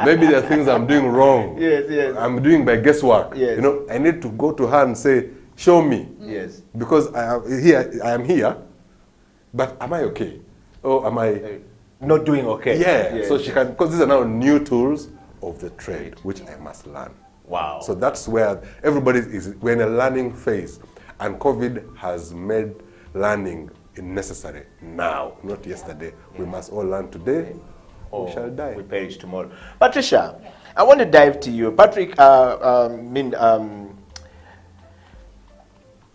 Maybe there are things I'm doing wrong. Yes. I'm doing by guesswork. Yes. You know, I need to go to her and say, show me. Yes. Because I am here, but am I okay? Or am I... Not doing okay. Yeah. So she can, because these are now new tools of the trade, which I must learn. Wow. So that's where everybody is, we're in a learning phase. And COVID has made learning necessary now, not yesterday. We must all learn today, or we shall die. We perish tomorrow. Patricia, I want to dive to you. Patrick,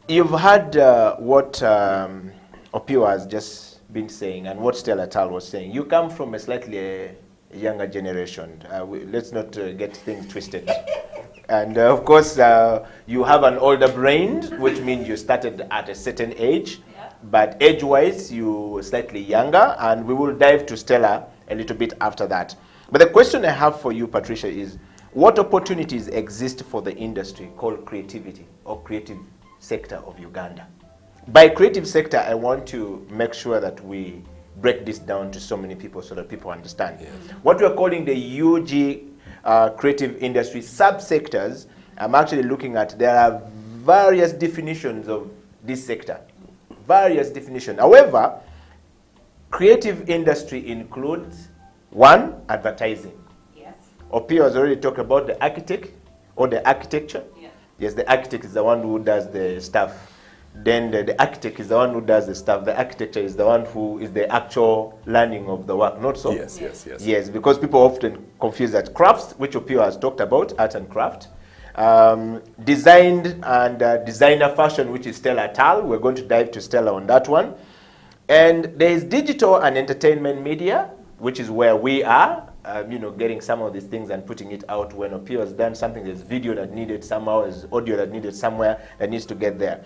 you've heard what Opio has just been saying and what Stella Tal was saying. You come from a slightly younger generation. Let's not get things twisted. And of course, you have an older brain, which means you started at a certain age. But age-wise, you're slightly younger, and we will dive to Stella a little bit after that. But the question I have for you, Patricia, is what opportunities exist for the industry called creativity or creative sector of Uganda? By creative sector, I want to make sure that we break this down to so many people so that people understand. Yes. What we are calling the UG creative industry subsectors, I'm actually looking at, there are various definitions of this sector. Various definitions. However, creative industry includes, one, advertising. Yes. Opio has already talked about the architect or the architecture. Yeah. Yes, the architect is the one who does the stuff. Then the architect is the one who does the stuff. The architecture is the one who is the actual learning of the work, not so? Yes. Yes, because people often confuse that. Crafts, which Opio has talked about, art and craft. Designed and designer fashion, which is Stella Tal. We're going to dive to Stella on that one. And there is digital and entertainment media, which is where we are, getting some of these things and putting it out. When Opio has done something, there's video that needed somehow, there's audio that needed somewhere that needs to get there.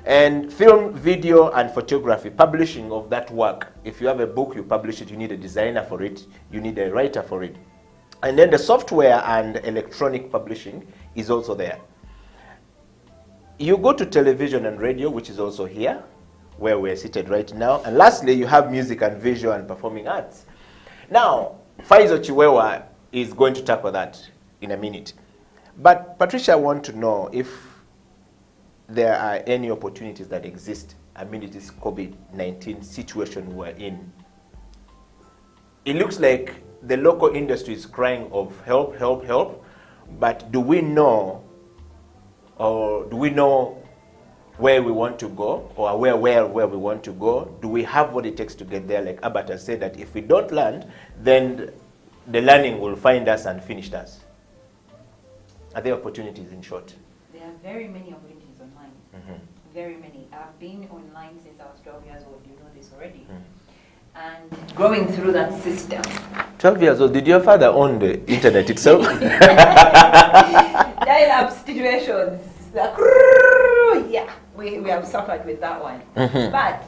And film, video, and photography, publishing of that work. If you have a book, you publish it, you need a designer for it, you need a writer for it. And then the software and electronic publishing is also there. You go to television and radio, which is also here, where we're seated right now. And lastly, you have music and visual and performing arts. Now, Faizo Chiwewa is going to tackle that in a minute. But Patricia, I want to know if there are any opportunities that exist amid this COVID-19 situation we're in. It looks like the local industry is crying of help, help, help. But do we know where we want to go, or where we want to go? Do we have what it takes to get there? Like Albert has said, that if we don't learn, then the learning will find us and finish us. Are there opportunities, in short? There are very many opportunities online. Very many. I've been online since I was 12 years old. You know this already. And going through that system. 12 years old. Did your father own the internet itself? Dial-up situations. Like, yeah, we have suffered with that one. But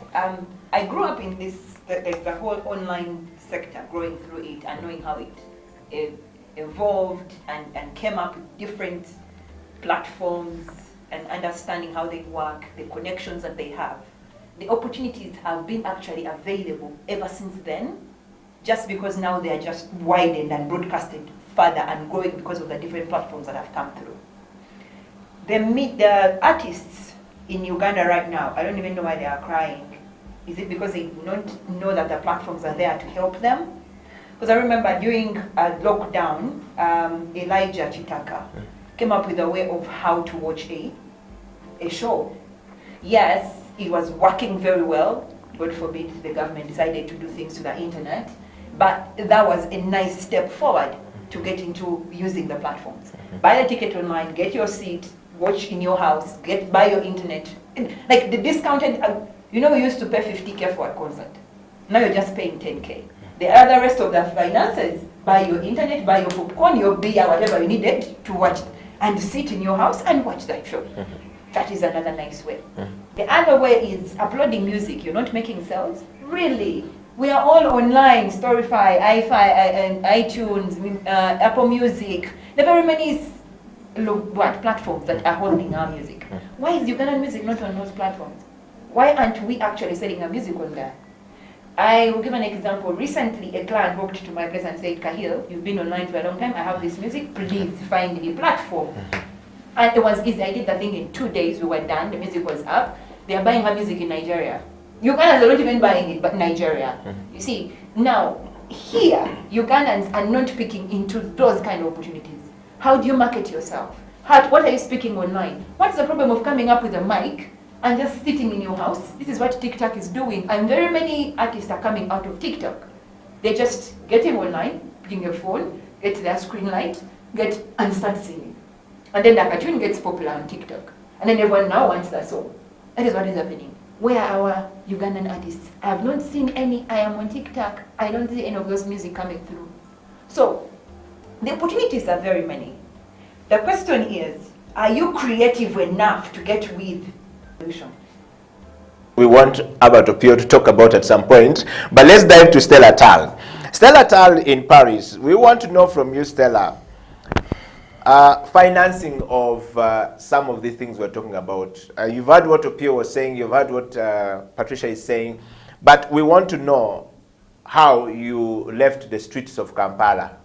I grew up in this, the whole online sector, growing through it and knowing how it evolved and came up with different platforms and understanding how they work, the connections that they have. The opportunities have been actually available ever since then, just because now they are just widened and broadcasted further and growing because of the different platforms that have come through. The artists in Uganda right now, I don't even know why they are crying. Is it because they don't know that the platforms are there to help them? Because I remember during lockdown, Elijah Chitaka came up with a way of how to watch a show. Yes, it was working very well. God forbid the government decided to do things to the internet, but that was a nice step forward to get into using the platforms. Buy a ticket online, get your seat, watch in your house, buy your internet. Like the discounted, you know, we used to pay 50K for a concert. Now you're just paying 10K. The other rest of the finances, buy your internet, buy your popcorn, your beer, whatever you needed to watch, and sit in your house and watch that show. That is another nice way. The other way is uploading music. You're not making sales. Really? We are all online, Storyfy, iTunes, Apple Music. There are very many platforms that are holding our music. Why is Ugandan music not on those platforms? Why aren't we actually selling our music on there? I will give an example. Recently, a client walked to my place and said, Kahil, you've been online for a long time. I have this music. Please find a platform. And it was easy. I did the thing in 2 days. We were done. The music was up. They are buying her music in Nigeria. Ugandans are not even buying it, but Nigeria. You see, now, here, Ugandans are not picking into those kind of opportunities. How do you market yourself? What are you speaking online? What's the problem of coming up with a mic and just sitting in your house? This is what TikTok is doing. And very many artists are coming out of TikTok. They're just getting online, putting your phone, get their screen light, and start singing. And then the cartoon gets popular on TikTok. And then everyone now wants that song. That is what is happening. Where are our Ugandan artists? I have not seen any. I am on TikTok. I don't see any of those music coming through. So, the opportunities are very many. The question is, are you creative enough to get with solution? We want Albert Opio to talk about at some point, but let's dive to Stella Tal. Stella Tal in Paris, we want to know from you, Stella, financing of some of the things we're talking about. You've heard what Opio was saying, you've heard what Patricia is saying, but we want to know how you left the streets of Kampala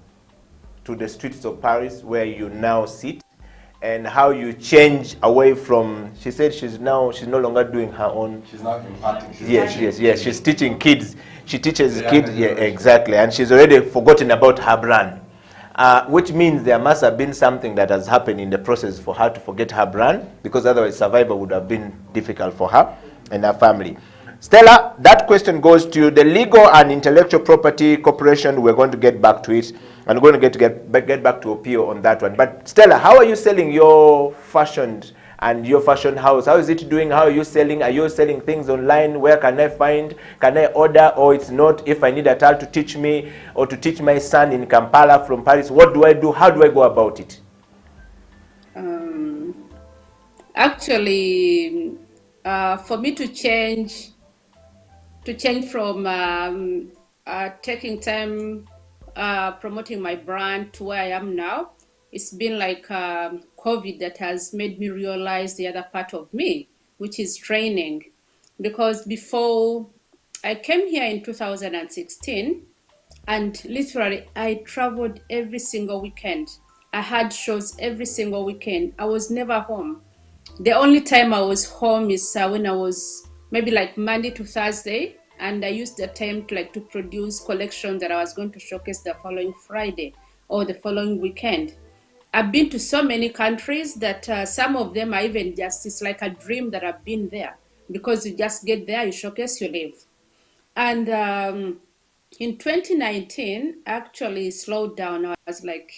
to the streets of Paris, where you now sit, and how you change away from, she said she's no longer doing her own. She's not imparting. Yes, she's teaching kids. She teaches kids, yeah, exactly, and she's already forgotten about her brand. Which means there must have been something that has happened in the process for her to forget her brand, because otherwise survival would have been difficult for her and her family. Stella, that question goes to you. The Legal and Intellectual Property Corporation, we're going to get back to it, and we're going to get back to Opio on that one. But Stella, how are you selling your fashion and your fashion house? How is it doing? How are you selling? Are you selling things online? Where can I find? Can I order? Or it's not? If I need a child to teach me or to teach my son in Kampala from Paris, what do I do? How do I go about it? Actually, for me to change from taking time promoting my brand to where I am now, it's been like COVID that has made me realize the other part of me, which is training. Because before I came here in 2016, and literally I traveled every single weekend. I had shows every single weekend. I was never home. The only time I was home is when I was maybe like Monday to Thursday, and I used the time to produce collections that I was going to showcase the following Friday or the following weekend. I've been to so many countries that some of them are even just, it's like a dream that I've been there, because you just get there, you showcase, you leave. And in 2019, actually slowed down. I was like,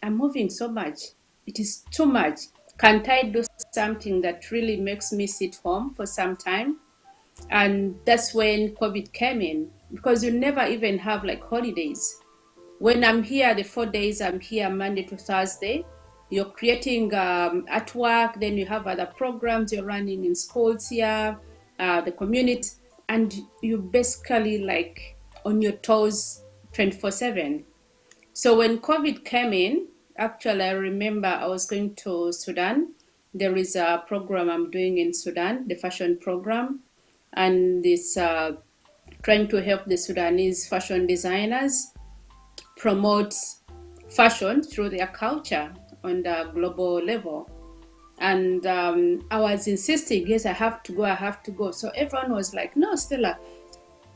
I'm moving so much. It is too much. Can't I do something that really makes me sit home for some time? And that's when COVID came in, because you never even have like holidays. When I'm here, the 4 days I'm here, Monday to Thursday, you're creating at work, then you have other programs you're running in schools here, the community, and you basically like on your toes 24/7. So when COVID came in, actually I remember I was going to Sudan. There is a program I'm doing in Sudan, the fashion program, and it's trying to help the Sudanese fashion designers promote fashion through their culture on the global level. And I was insisting, yes, I have to go. So everyone was like, no, Stella,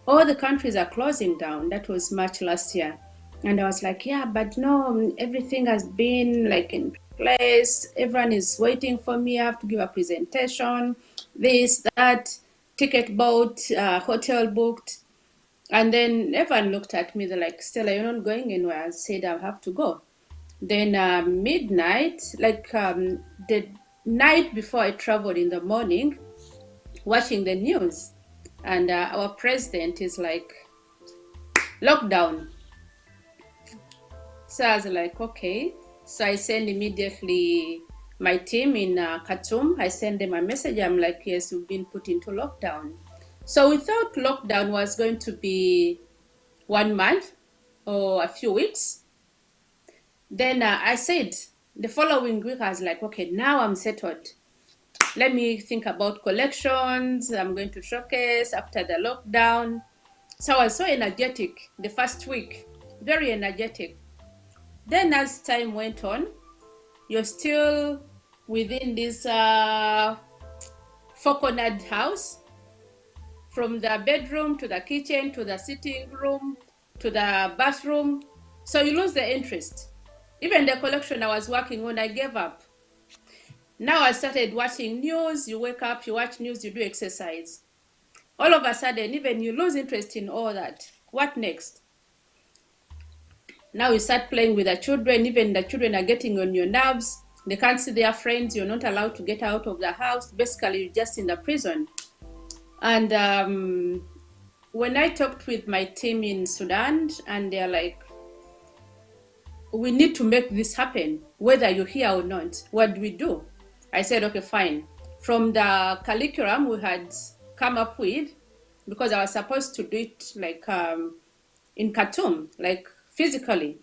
all the countries are closing down. That was March last year. And I was like, yeah, but no, everything has been like in place. Everyone is waiting for me. I have to give a presentation, this, that, ticket bought, hotel booked. And then everyone looked at me. They're like, Stella, you're not going anywhere. I said, I have to go. Then midnight, like the night before I traveled in the morning, watching the news. And our president is like, lockdown. So I was like, okay. So I send immediately my team in Khartoum. I send them a message. I'm like, yes, we've been put into lockdown. So we thought lockdown was going to be 1 month or a few weeks. Then I said, the following week, I was like, okay, now I'm settled. Let me think about collections. I'm going to showcase after the lockdown. So I was so energetic the first week, very energetic. Then as time went on, you're still within this four-cornered house, from the bedroom to the kitchen to the sitting room to the bathroom. So you lose the interest. Even the collection I was working on, I gave up. Now I started watching news. You wake up, you watch news, you do exercise. All of a sudden, even you lose interest in all that. What next? Now you start playing with the children. Even the children are getting on your nerves. They can't see their friends. You're not allowed to get out of the house. Basically, you're just in the prison. And when I talked with my team in Sudan, and they're like, we need to make this happen, whether you're here or not. What do we do? I said, okay, fine. From the curriculum we had come up with, because I was supposed to do it like in Khartoum, like physically.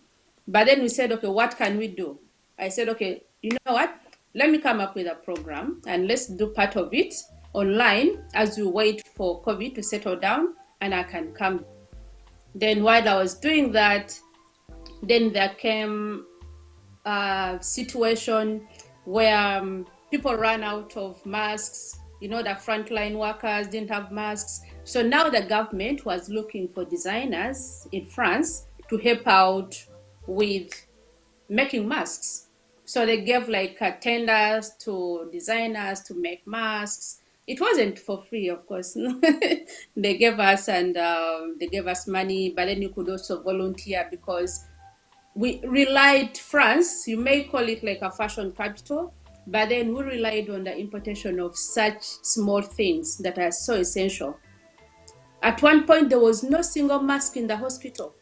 But then we said, okay, what can we do? I said, okay, you know what? Let me come up with a program and let's do part of it online as we wait for COVID to settle down and I can come. Then while I was doing that, then there came a situation where people ran out of masks. You know, the frontline workers didn't have masks. So now the government was looking for designers in France to help out with making masks. So they gave like tenders to designers to make masks. It wasn't for free, of course. They gave us they gave us money, but then you could also volunteer because we relied, France, you may call it like a fashion capital, but then we relied on the importation of such small things that are so essential. At one point, there was no single mask in the hospital.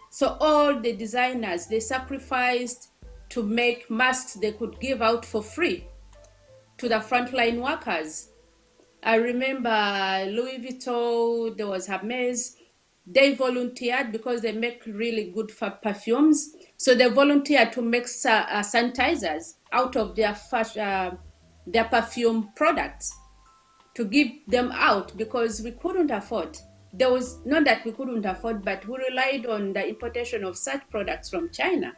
So all the designers, they sacrificed to make masks they could give out for free to the frontline workers. I remember Louis Vuitton, there was Hermes. They volunteered because they make really good perfumes. So they volunteered to make sanitizers out of their perfume products to give them out because we couldn't afford. There was not that we couldn't afford, but we relied on the importation of such products from China.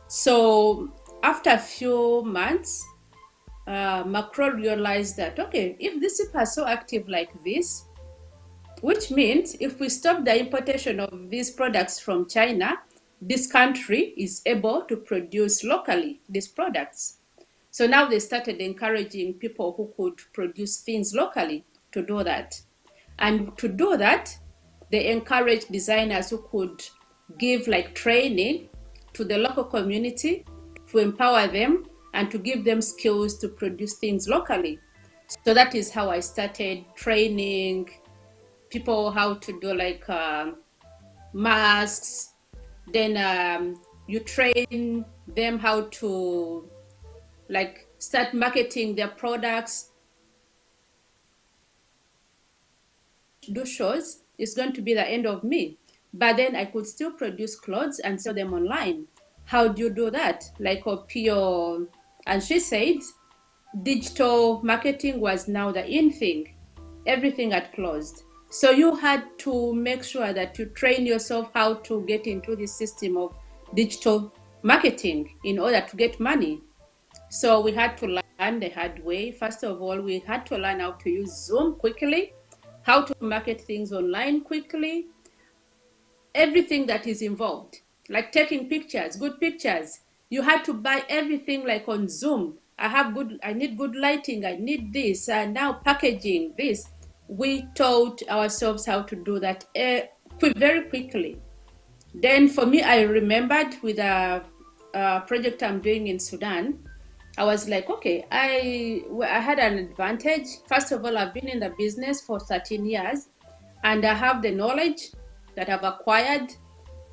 So after a few months, Macron realized that, okay, if these people are so active like this, which means if we stop the importation of these products from China, this country is able to produce locally these products. So now they started encouraging people who could produce things locally to do that. And to do that, they encouraged designers who could give like training to the local community to empower them and to give them skills to produce things locally. So that is how I started training people how to do like masks. Then you train them how to like start marketing their products. Do shows is going to be the end of me, but then I could still produce clothes and sell them online. How do you do that? Like Opio, and she said digital marketing was now the in thing. Everything had closed. So you had to make sure that you train yourself how to get into the system of digital marketing in order to get money. So we had to learn the hard way. First of all, we had to learn how to use Zoom quickly, how to market things online quickly, everything that is involved, like taking pictures, good pictures. You had to buy everything like on Zoom. I need good lighting, I need this, and now packaging this. We taught ourselves how to do that very quickly. Then for me, I remembered with a project I'm doing in Sudan, I was like, okay, I had an advantage. First of all, I've been in the business for 13 years, and I have the knowledge that I've acquired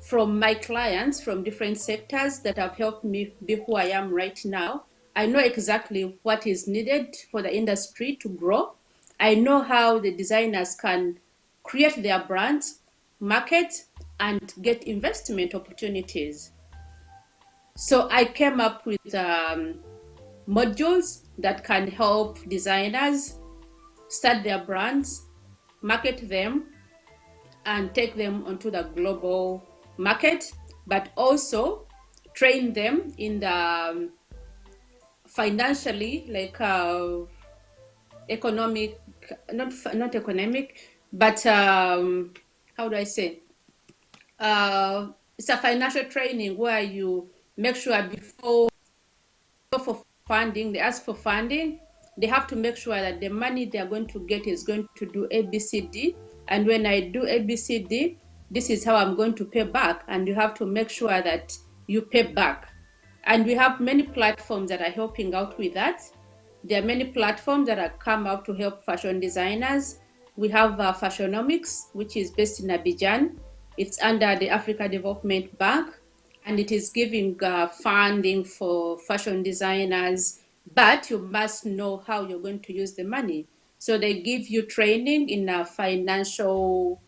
from my clients from different sectors that have helped me be who I am right now. I know exactly what is needed for the industry to grow. I know how the designers can create their brands, market, and get investment opportunities. So I came up with modules that can help designers start their brands, market them, and take them onto the global market, but also train them in the financially, like economic, not economic, but how do I say? It's a financial training where you make sure before for funding, they ask for funding, they have to make sure that the money they are going to get is going to do ABCD. And when I do ABCD, this is how I'm going to pay back. And you have to make sure that you pay back. And we have many platforms that are helping out with that. There are many platforms that have come out to help fashion designers. We have Fashionomics, which is based in Abidjan. It's under the Africa Development Bank, and it is giving funding for fashion designers, but you must know how you're going to use the money. So they give you training in financial,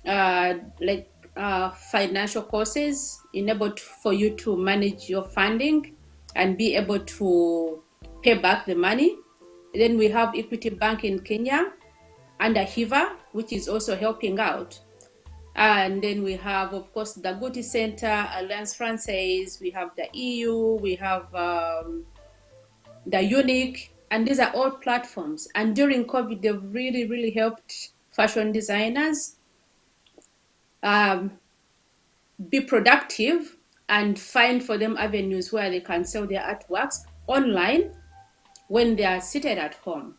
financial courses, enabled for you to manage your funding and be able to pay back the money. Then we have Equity Bank in Kenya under HIVA, which is also helping out. And then we have, of course, the Goody Center, Alliance Française, we have the EU, we have the Unique, and these are all platforms. And during COVID, they've really, really helped fashion designers be productive and find for them avenues where they can sell their artworks online when they are seated at home.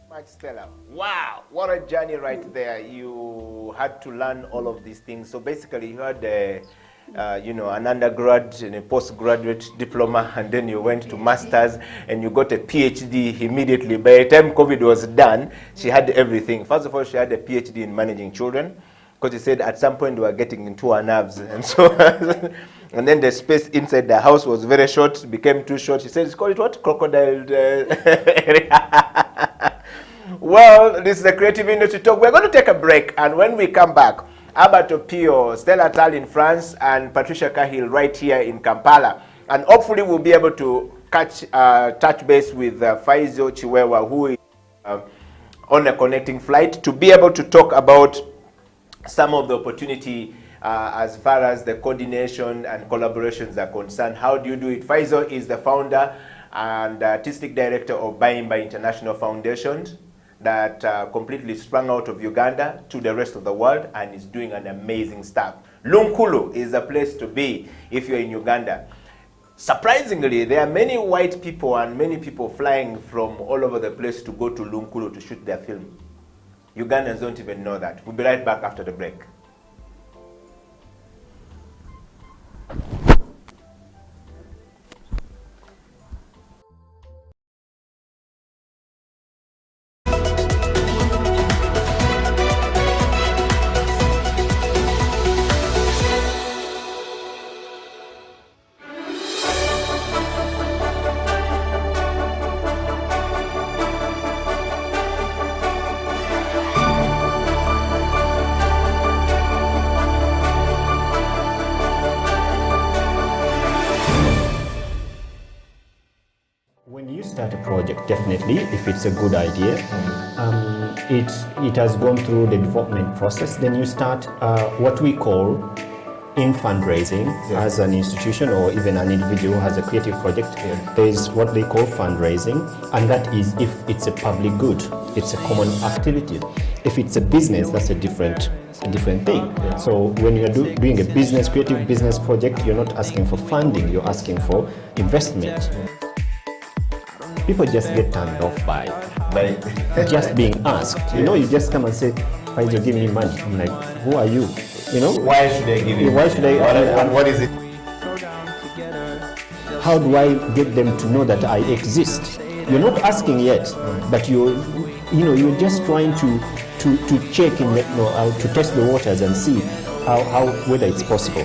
Much, Stella. Wow, what a journey right there. You had to learn all of these things. So basically you had an undergrad and a postgraduate diploma, and then you went to masters and you got a PhD immediately. By the time COVID was done, she had everything. First of all, she had a PhD in managing children, because she said at some point we were getting into her nerves, and so and then the space inside the house was very short, became too short. She said, it's called what? Crocodile area. Well, this is the Creative Industry Talk. We're going to take a break, and when we come back, Albert Opio, Stella Tal in France, and Patricia Cahill right here in Kampala. And hopefully we'll be able to touch base with Faizo Chiwewa, who is on a connecting flight, to be able to talk about some of the opportunity as far as the coordination and collaborations are concerned. How do you do it? Faizo is the founder and artistic director of Bayimba International Foundation. that completely sprung out of Uganda to the rest of the world and is doing an amazing stuff. Lunkulu is a place to be if you're in Uganda. Surprisingly, there are many white people and many people flying from all over the place to go to Lunkulu to shoot their film. Ugandans don't even know that. We'll be right back after the break. When you start a project, definitely, if it's a good idea, it has gone through the development process, then you start what we call in fundraising as an institution or even an individual who has a creative project. There is what they call fundraising, and that is if it's a public good, it's a common activity. If it's a business, that's a different thing. So when you're doing a business, creative business project, you're not asking for funding, you're asking for investment. People just get turned off by just being asked. You know, you just come and say, "Why do you give me money?" I'm like, "Who are you?" You know, why should I give you? Why should I? What is it? How do I get them to know that I exist? You're not asking yet, but you're just trying to check and to test the waters and see how whether it's possible.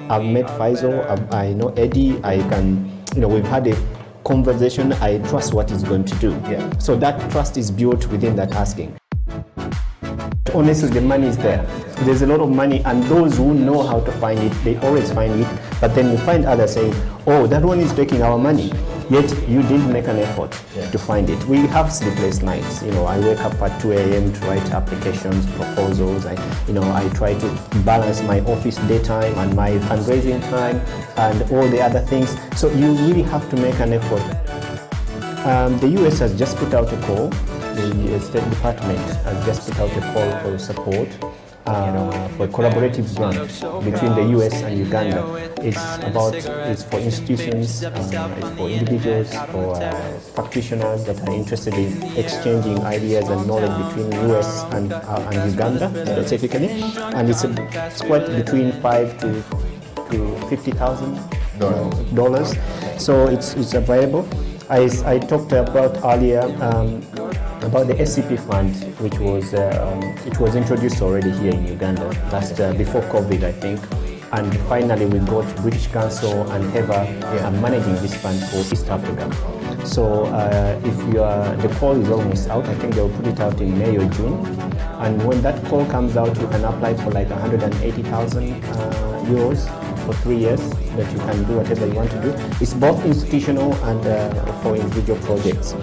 I've met Faisal. I know Eddie. I can. We've had a conversation. I trust what he's going to do. Yeah. So that trust is built within that asking. Honestly, the money is there. There's a lot of money, and those who know how to find it, they always find it. But then you find others saying, "Oh, that one is taking our money." Yet you didn't make an effort to find it. We have sleepless nights. I wake up at 2 a.m. to write applications, proposals. I try to balance my office daytime and my fundraising time and all the other things. So you really have to make an effort. The US has just put out a call. The State Department has just put out a call for support for a collaborative grant between the US and Uganda. It's for institutions, it's for individuals, for practitioners that are interested in exchanging ideas and knowledge between US and Uganda specifically. And it's quite between $5,000 to $50,000. So it's available. I talked about earlier about the SCP fund, which was it was introduced already here in Uganda before COVID, I think. And finally, we got British Council and HEVA managing this fund for East Africa. So if the call is almost out, I think they'll put it out in May or June. And when that call comes out, you can apply for like 180,000 euros for 3 years, that you can do whatever you want to do. It's both institutional and for individual projects.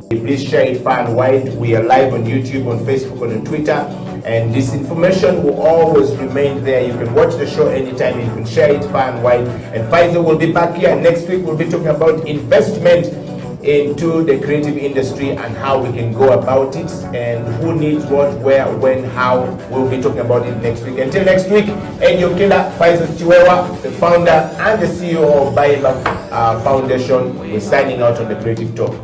Please share it far and wide. We are live on YouTube, on Facebook, and on Twitter. And this information will always remain there. You can watch the show anytime. You can share it far and wide. And Faisal will be back here next week. We'll be talking about investment into the creative industry and how we can go about it and who needs what, where, when, how. We'll be talking about it next week. Until next week, Eddie Okila, Faisal Chiwewa, the founder and the CEO of Baeba Foundation, is signing out on the Creative Talk.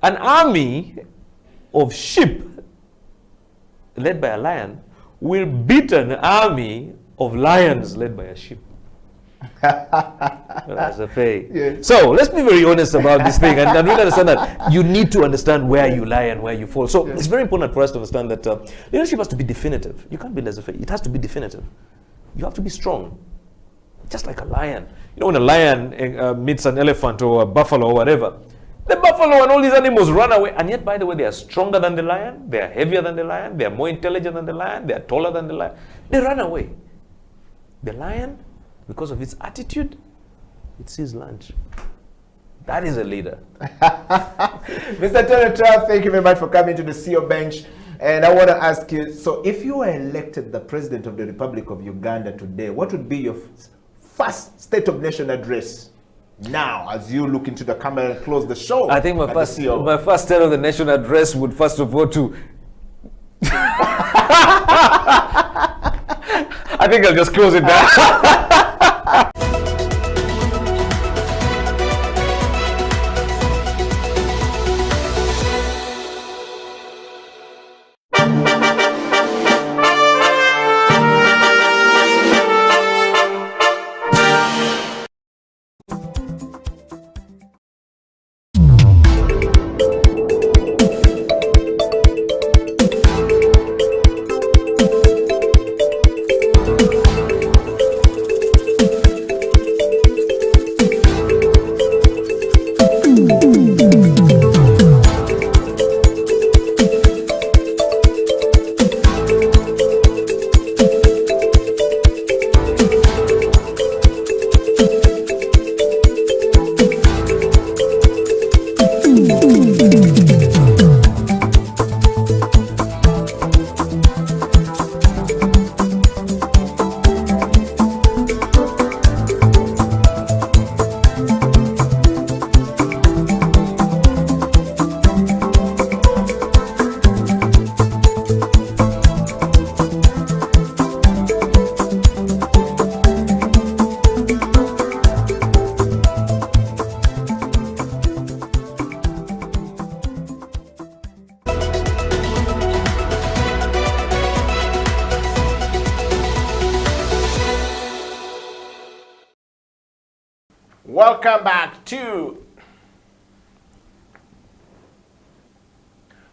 An army of sheep led by a lion will beat an army of lions led by a sheep. That's a fake. Yeah. So let's be very honest about this thing, and really understand that you need to understand where you lie and where you fall. So it's very important for us to understand that leadership has to be definitive. You can't be laissez-faire. It has to be definitive. You have to be strong, just like a lion. When a lion meets an elephant or a buffalo or whatever, The buffalo and all these animals run away. And yet, by the way, they are stronger than the lion. They are heavier than the lion. They are more intelligent than the lion. They are taller than the lion. They run away. The lion, because of its attitude, it sees lunch. That is a leader. Mr. Donald Trump, thank you very much for coming to the CEO Bench. And I want to ask you, so if you were elected the President of the Republic of Uganda today, what would be your first State of Nation address now as you look into the camera and close the show? I think my first State of the Nation address would first of all to... I think I'll just close it down.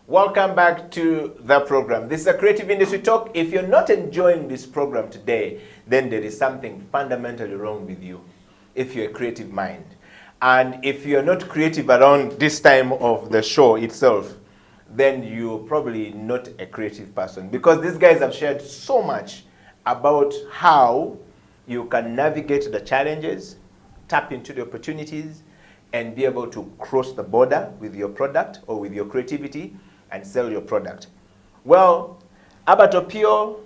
Welcome back to the program. This is a Creative Industry Talk. If you're not enjoying this program today, then there is something fundamentally wrong with you, if you're a creative mind. And if you're not creative around this time of the show itself, then you're probably not a creative person, because these guys have shared so much about how you can navigate the challenges, tap into the opportunities, and be able to cross the border with your product or with your creativity and sell your product. Well, Albert Opio,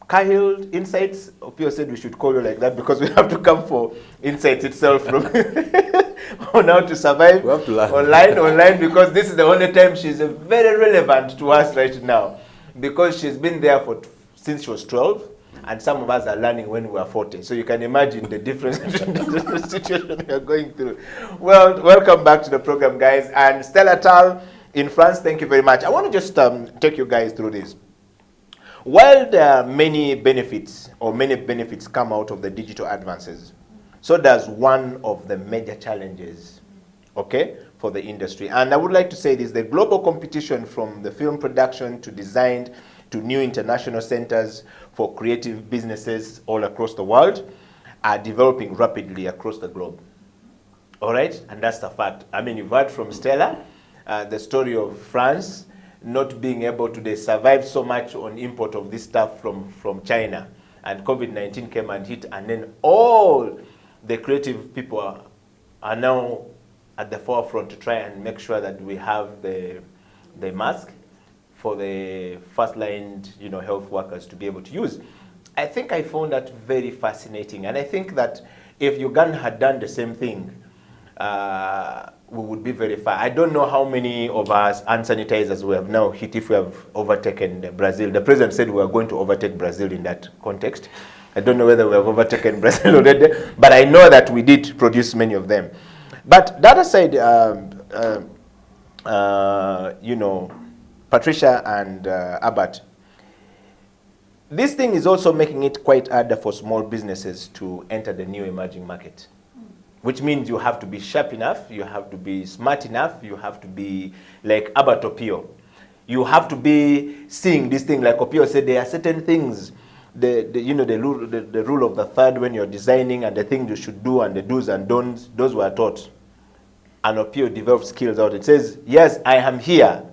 Cahill, Insights. Opio said we should call you like that because we have to come for Insights itself from on how to survive online, because this is the only time she's very relevant to us right now, because she's been there since she was 12. And some of us are learning when we are 40. So you can imagine the difference between the situation we are going through. Well, welcome back to the program, guys. And Stella Tal in France, thank you very much. I want to just take you guys through this. While there are many benefits come out of the digital advances, so does one of the major challenges, okay, for the industry. And I would like to say this: the global competition from the film production to design to new international centers for creative businesses all across the world are developing rapidly across the globe. All right, and that's the fact. I mean, you've heard from Stella the story of France not being able to, they survived so much on import of this stuff from China, and COVID-19 came and hit, and then all the creative people are now at the forefront to try and make sure that we have the mask for the first-line, health workers to be able to use. I think I found that very fascinating, and I think that if Uganda had done the same thing, we would be very far. I don't know how many of us hand sanitizers we have now hit if we have overtaken Brazil. The president said we are going to overtake Brazil in that context. I don't know whether we have overtaken Brazil already, but I know that we did produce many of them. But the other side, Patricia and Albert, this thing is also making it quite harder for small businesses to enter the new emerging market, which means you have to be sharp enough, you have to be smart enough, you have to be like Albert Opio. You have to be seeing this thing, like Opio said, there are certain things, the rule of the third when you're designing, and the things you should do and the do's and don'ts, those were taught and Opio developed skills out. It says, yes, I am here.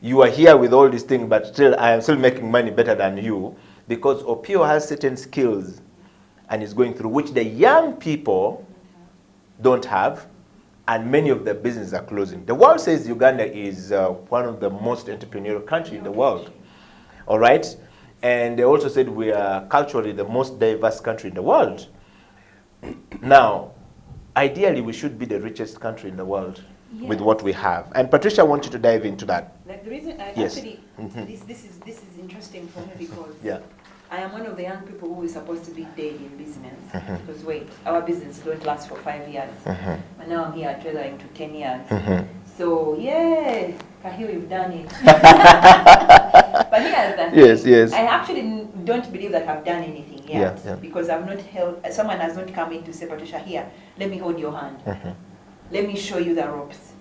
You are here with all these things, but still, I am still making money better than you, because Opio has certain skills and is going through, which the young people don't have, and many of the businesses are closing. The world says Uganda is one of the most entrepreneurial countries in the world. All right? And they also said we are culturally the most diverse country in the world. Now, ideally, we should be the richest country in the world with what we have. And Patricia, I want you to dive into that. Like the reason I Yes. actually, this is interesting for me because Yeah. I am one of the young people who is supposed to be dead in business. Because wait, our business don't last for 5 years. And now I'm here tailoring to 10 years. So yeah, Kahil, you've done it. But here's the thing. Yes. I actually don't believe that I've done anything yet. Yeah. Because I've not held, someone has not come in to say, Patricia, here, let me hold your hand. Let me show you the ropes.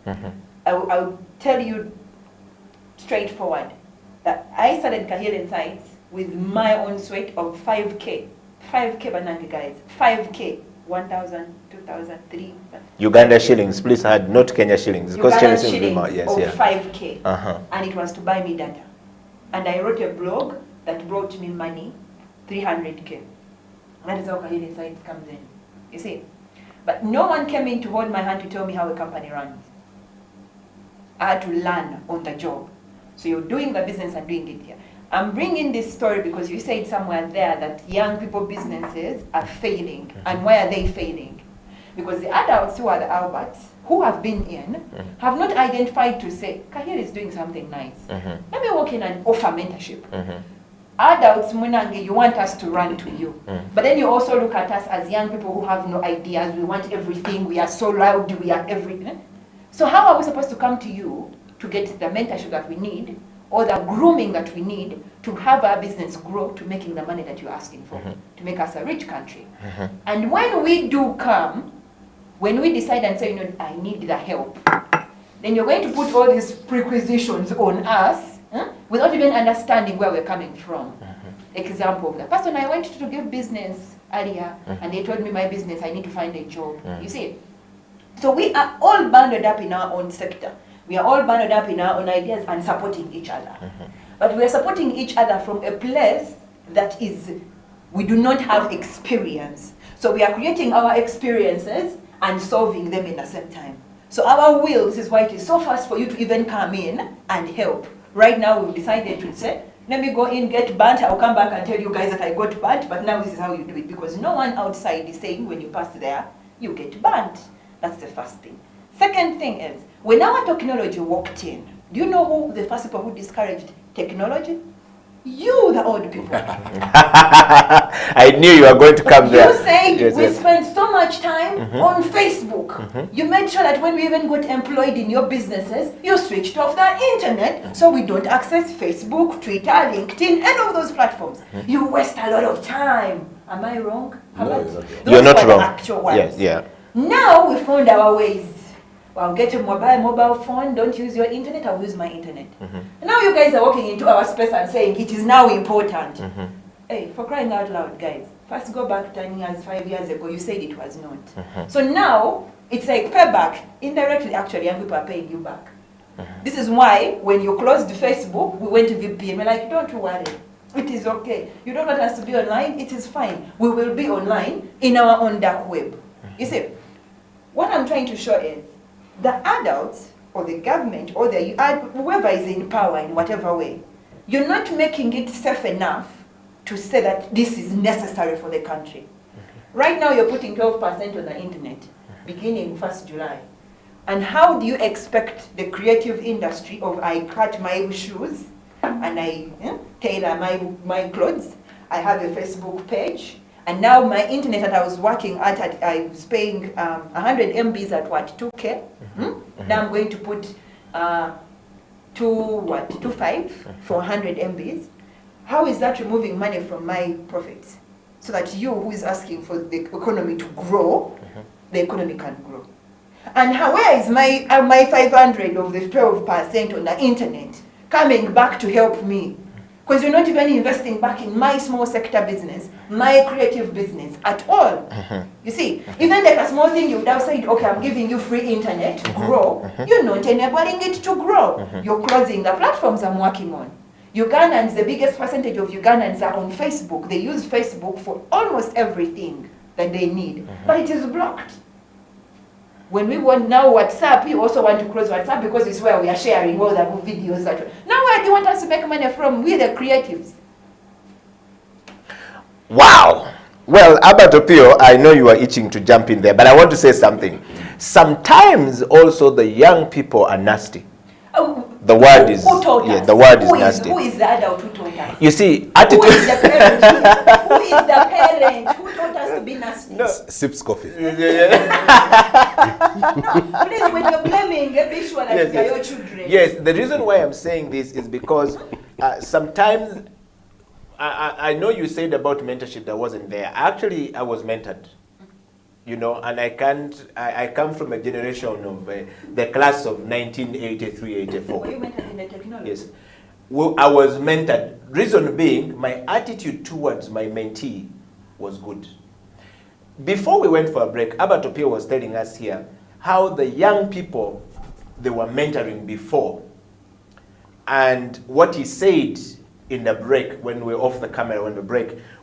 I'll tell you straightforward that I started Kahil Insights with my own sweat of 5K. 5K Banangi, guys. 5K. 1,000, 2,000, 3,000. Uganda shillings, please add, not Kenya shillings. Because Ugandan shillings will be more. shillings Yes, of yeah. 5K. And it was to buy me data. And I wrote a blog that brought me money, 300K. That is how Kahil Insights comes in. You see? But no one came in to hold my hand to tell me how a company runs. I had to learn on the job. So you're doing the business and doing it here. I'm bringing this story because you said somewhere there that young people businesses are failing. And why are they failing? Because the adults who are the Alberts, who have been in, have not identified to say, Kahil is doing something nice. Let me walk in and offer mentorship. Adults, Munangi, you want us to run to you. But then you also look at us as young people who have no ideas. We want everything. We are so loud. We are everything. So how are we supposed to come to you to get the mentorship that we need or the grooming that we need to have our business grow to making the money that you're asking for, to make us a rich country? And when we do come, when we decide and say, you know, I need the help, then you're going to put all these prerequisitions on us without even understanding where we're coming from. Example, the person I went to give business earlier, and they told me my business, I need to find a job. You see? So we are all bundled up in our own sector. We are all bundled up in our own ideas and supporting each other. But we are supporting each other from a place that is, we do not have experience. So we are creating our experiences and solving them in the same time. So our will, this is why it is so fast for you to even come in and help. Right now we've decided to say, let me go in, get burnt, I'll come back and tell you guys that I got burnt, but now this is how you do it. Because no one outside is saying when you pass there, you get burnt. That's the first thing. Second thing is, when our technology walked in, do you know who the first people who discouraged technology? You, the old people. I knew you were going to come there. You said Yes, we yes. spend so much time on Facebook. You made sure that when we even got employed in your businesses, you switched off the internet so we don't access Facebook, Twitter, LinkedIn, any of those platforms. You waste a lot of time. Am I wrong? No, About- you're not wrong. Those You're not were the wrong. actual ones. Yes, yeah. Now we found our ways. Well, get a mobile phone, don't use your internet, I'll use my internet. Now you guys are walking into our space and saying it is now important. Hey, for crying out loud, guys. First go back 10 years, 5 years ago, you said it was not. So now, it's like payback. Indirectly, actually, young people are paying you back. This is why, when you closed Facebook, we went to VPN. We're like, don't worry. It is okay. You don't want us to be online, it is fine. We will be online in our own dark web. You see, what I'm trying to show is, the adults, or the government, or whoever is in power in whatever way, you're not making it safe enough to say that this is necessary for the country. Right now you're putting 12% on the internet, beginning 1st July. And how do you expect the creative industry of I cut my shoes, and I tailor my clothes, I have a Facebook page, and now my internet that I was working at, I was paying 100 MBs at what, 2K? Now I'm going to put 2.5 for 100 MBs. How is that removing money from my profits? So that you who is asking for the economy to grow, the economy can grow. And where is my 500 of the 12% on the internet coming back to help me? Because you're not even investing back in my small sector business, my creative business at all. You see, even like a small thing, you would have said, okay, I'm giving you free internet to grow. You're not enabling it to grow. You're closing the platforms I'm working on. Ugandans, the biggest percentage of Ugandans are on Facebook. They use Facebook for almost everything that they need, but it is blocked. When we want now WhatsApp, you also want to close WhatsApp because it's where we are sharing all the videos. Now where do you want us to make money from? We're the creatives. Wow. Well, Albert Opio, I know you are itching to jump in there, but I want to say something. Sometimes also the young people are nasty. The word is, who taught us? the word is nasty. Who is the adult who taught us? You see, Who is the parent? Who is the parent who taught us to be nasty? Sips coffee. Please, when you're blaming the visualize your children. Yes, the reason why I'm saying this is because sometimes, I know you said about mentorship that wasn't there. Actually, I was mentored. You know, and I come from a generation of the class of 1983-84. Were you mentored in the technology? Yes. Well, I was mentored. Reason being, my attitude towards my mentee was good. Before we went for a break, Albert Opio was telling us here how the young people they were mentoring before, and what he said in the break when we were off the camera,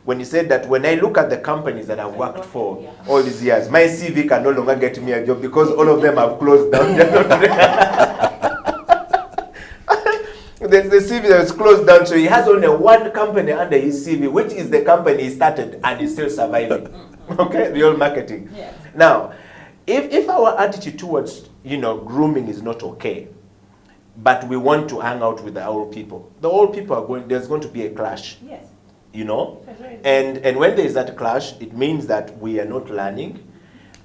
when he said that when I look at the companies that I've worked for all these years, my CV can no longer get me a job because all of them have closed down. The CV that was closed down, so he has only one company under his CV, which is the company he started and is still surviving. Okay, real marketing. Yeah. Now, if our attitude towards grooming is not okay, but we want to hang out with the old people are there's going to be a clash. Yes. And when there is that clash, it means that we are not learning.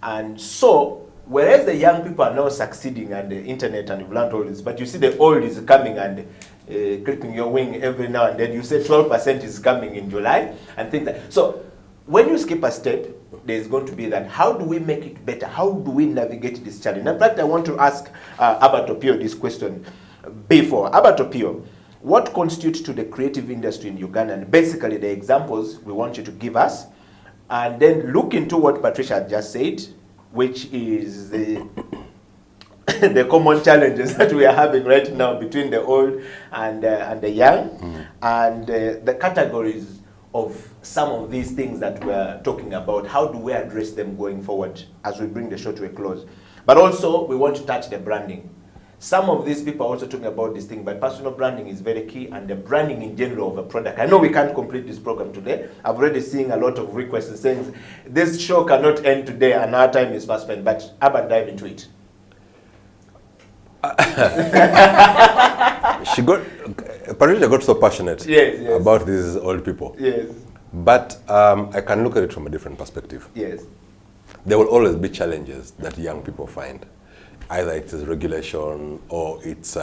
And so, whereas the young people are now succeeding on the internet and you've learned all this, but you see the old is coming and clipping your wing every now and then. You say 12% is coming in July and things like that. So, when you skip a step, there's going to be that. How do we make it better? How do we navigate this challenge? In fact, I want to ask Albert Opio this question before. Albert Opio, what constitutes to the creative industry in Uganda? And basically the examples we want you to give us, and then look into what Patricia just said, which is the the common challenges that we are having right now between the old and the young, and the categories of some of these things that we're talking about. How do we address them going forward as we bring the show to a close? But also, we want to touch the branding. Some of these people are also talking about this thing, but personal branding is very key, and the branding in general of a product. I know we can't complete this program today. I've already seen a lot of requests saying this show cannot end today and our time is fast spent, but Albert, dive into it. Patricia got so passionate Yes. about these old people. Yes. But I can look at it from a different perspective. Yes. There will always be challenges that young people find. Either it's regulation or it's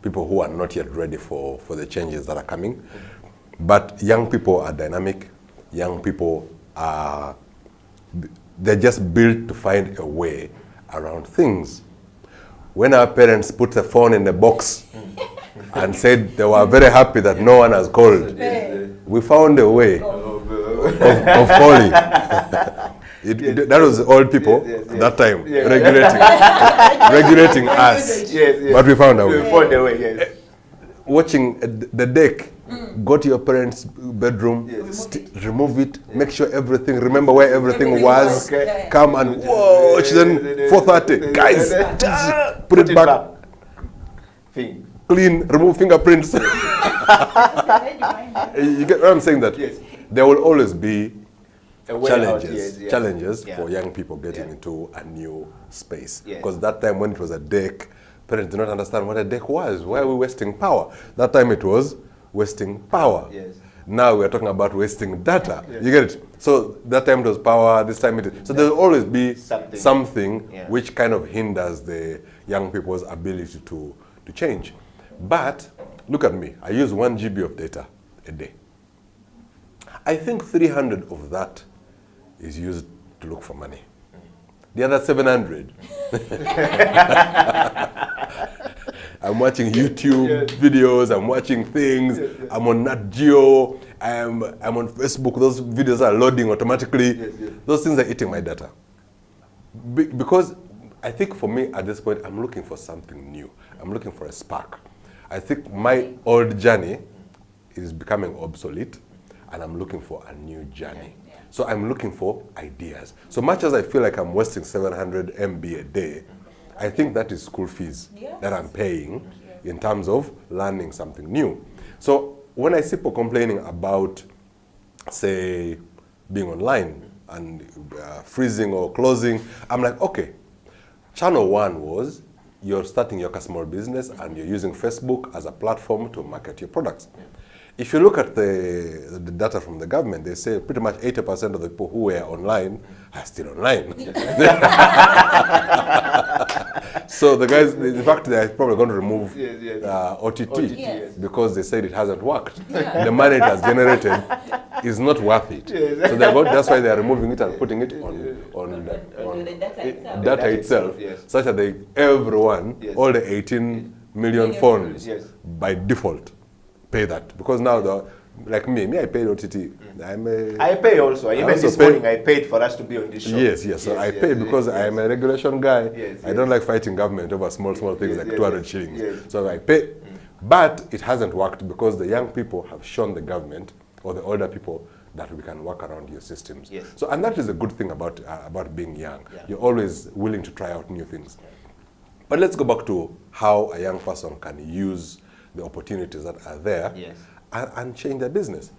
people who are not yet ready for the changes that are coming. But young people are dynamic. Young people they're just built to find a way around things. When our parents put the phone in the box and said they were very happy that no one has called, we found a way of calling. That was old people that time regulating us. But we found a way. We found a way, yes. Watching the deck, go to your parents' bedroom, remove it, make sure everything, remember where everything was, come and watch, then 4:30, guys, put it back, clean, remove fingerprints. You get what I'm saying? That there will always be challenges for young people getting into a new space. Because that time when it was a deck, parents did not understand what a deck was. Why are we wasting power? That time it was wasting power. Now we are talking about wasting data. You get it? So that time it was power, this time it is. So there will always be something which kind of hinders the young people's ability to change. But look at me. I use 1 GB of data a day. I think 300 of that is used to look for money. I'm watching YouTube videos, I'm watching things, I'm on Nat Geo, I'm on Facebook, those videos are loading automatically. Those things are eating my data. Because I think for me at this point, I'm looking for something new. I'm looking for a spark. I think my old journey is becoming obsolete, and I'm looking for a new journey. So I'm looking for ideas. So much as I feel like I'm wasting 700 MB a day, I think that is school fees that I'm paying in terms of learning something new. So when I see people complaining about, say, being online and freezing or closing, I'm like, okay, channel one was you're starting your small business and you're using Facebook as a platform to market your products. If you look at the data from the government, they say pretty much 80% of the people who were online are still online. So the guys, in fact, they're probably going to remove OTT because they said it hasn't worked. The money it has generated is not worth it. So that's why they are removing it and putting it on data itself, such that everyone, all the 18 million phones, by default, pay that. Because now, like me, I pay OTT. I pay also. Even this morning, I paid for us to be on this show. Yes. So I paid because I am a regulation guy. I don't like fighting government over small things like 200 shillings. So I pay. But it hasn't worked because the young people have shown the government or the older people that we can work around your systems. So, and that is a good thing about being young. You're always willing to try out new things. But let's go back to how a young person can use the opportunities that are there and change their business.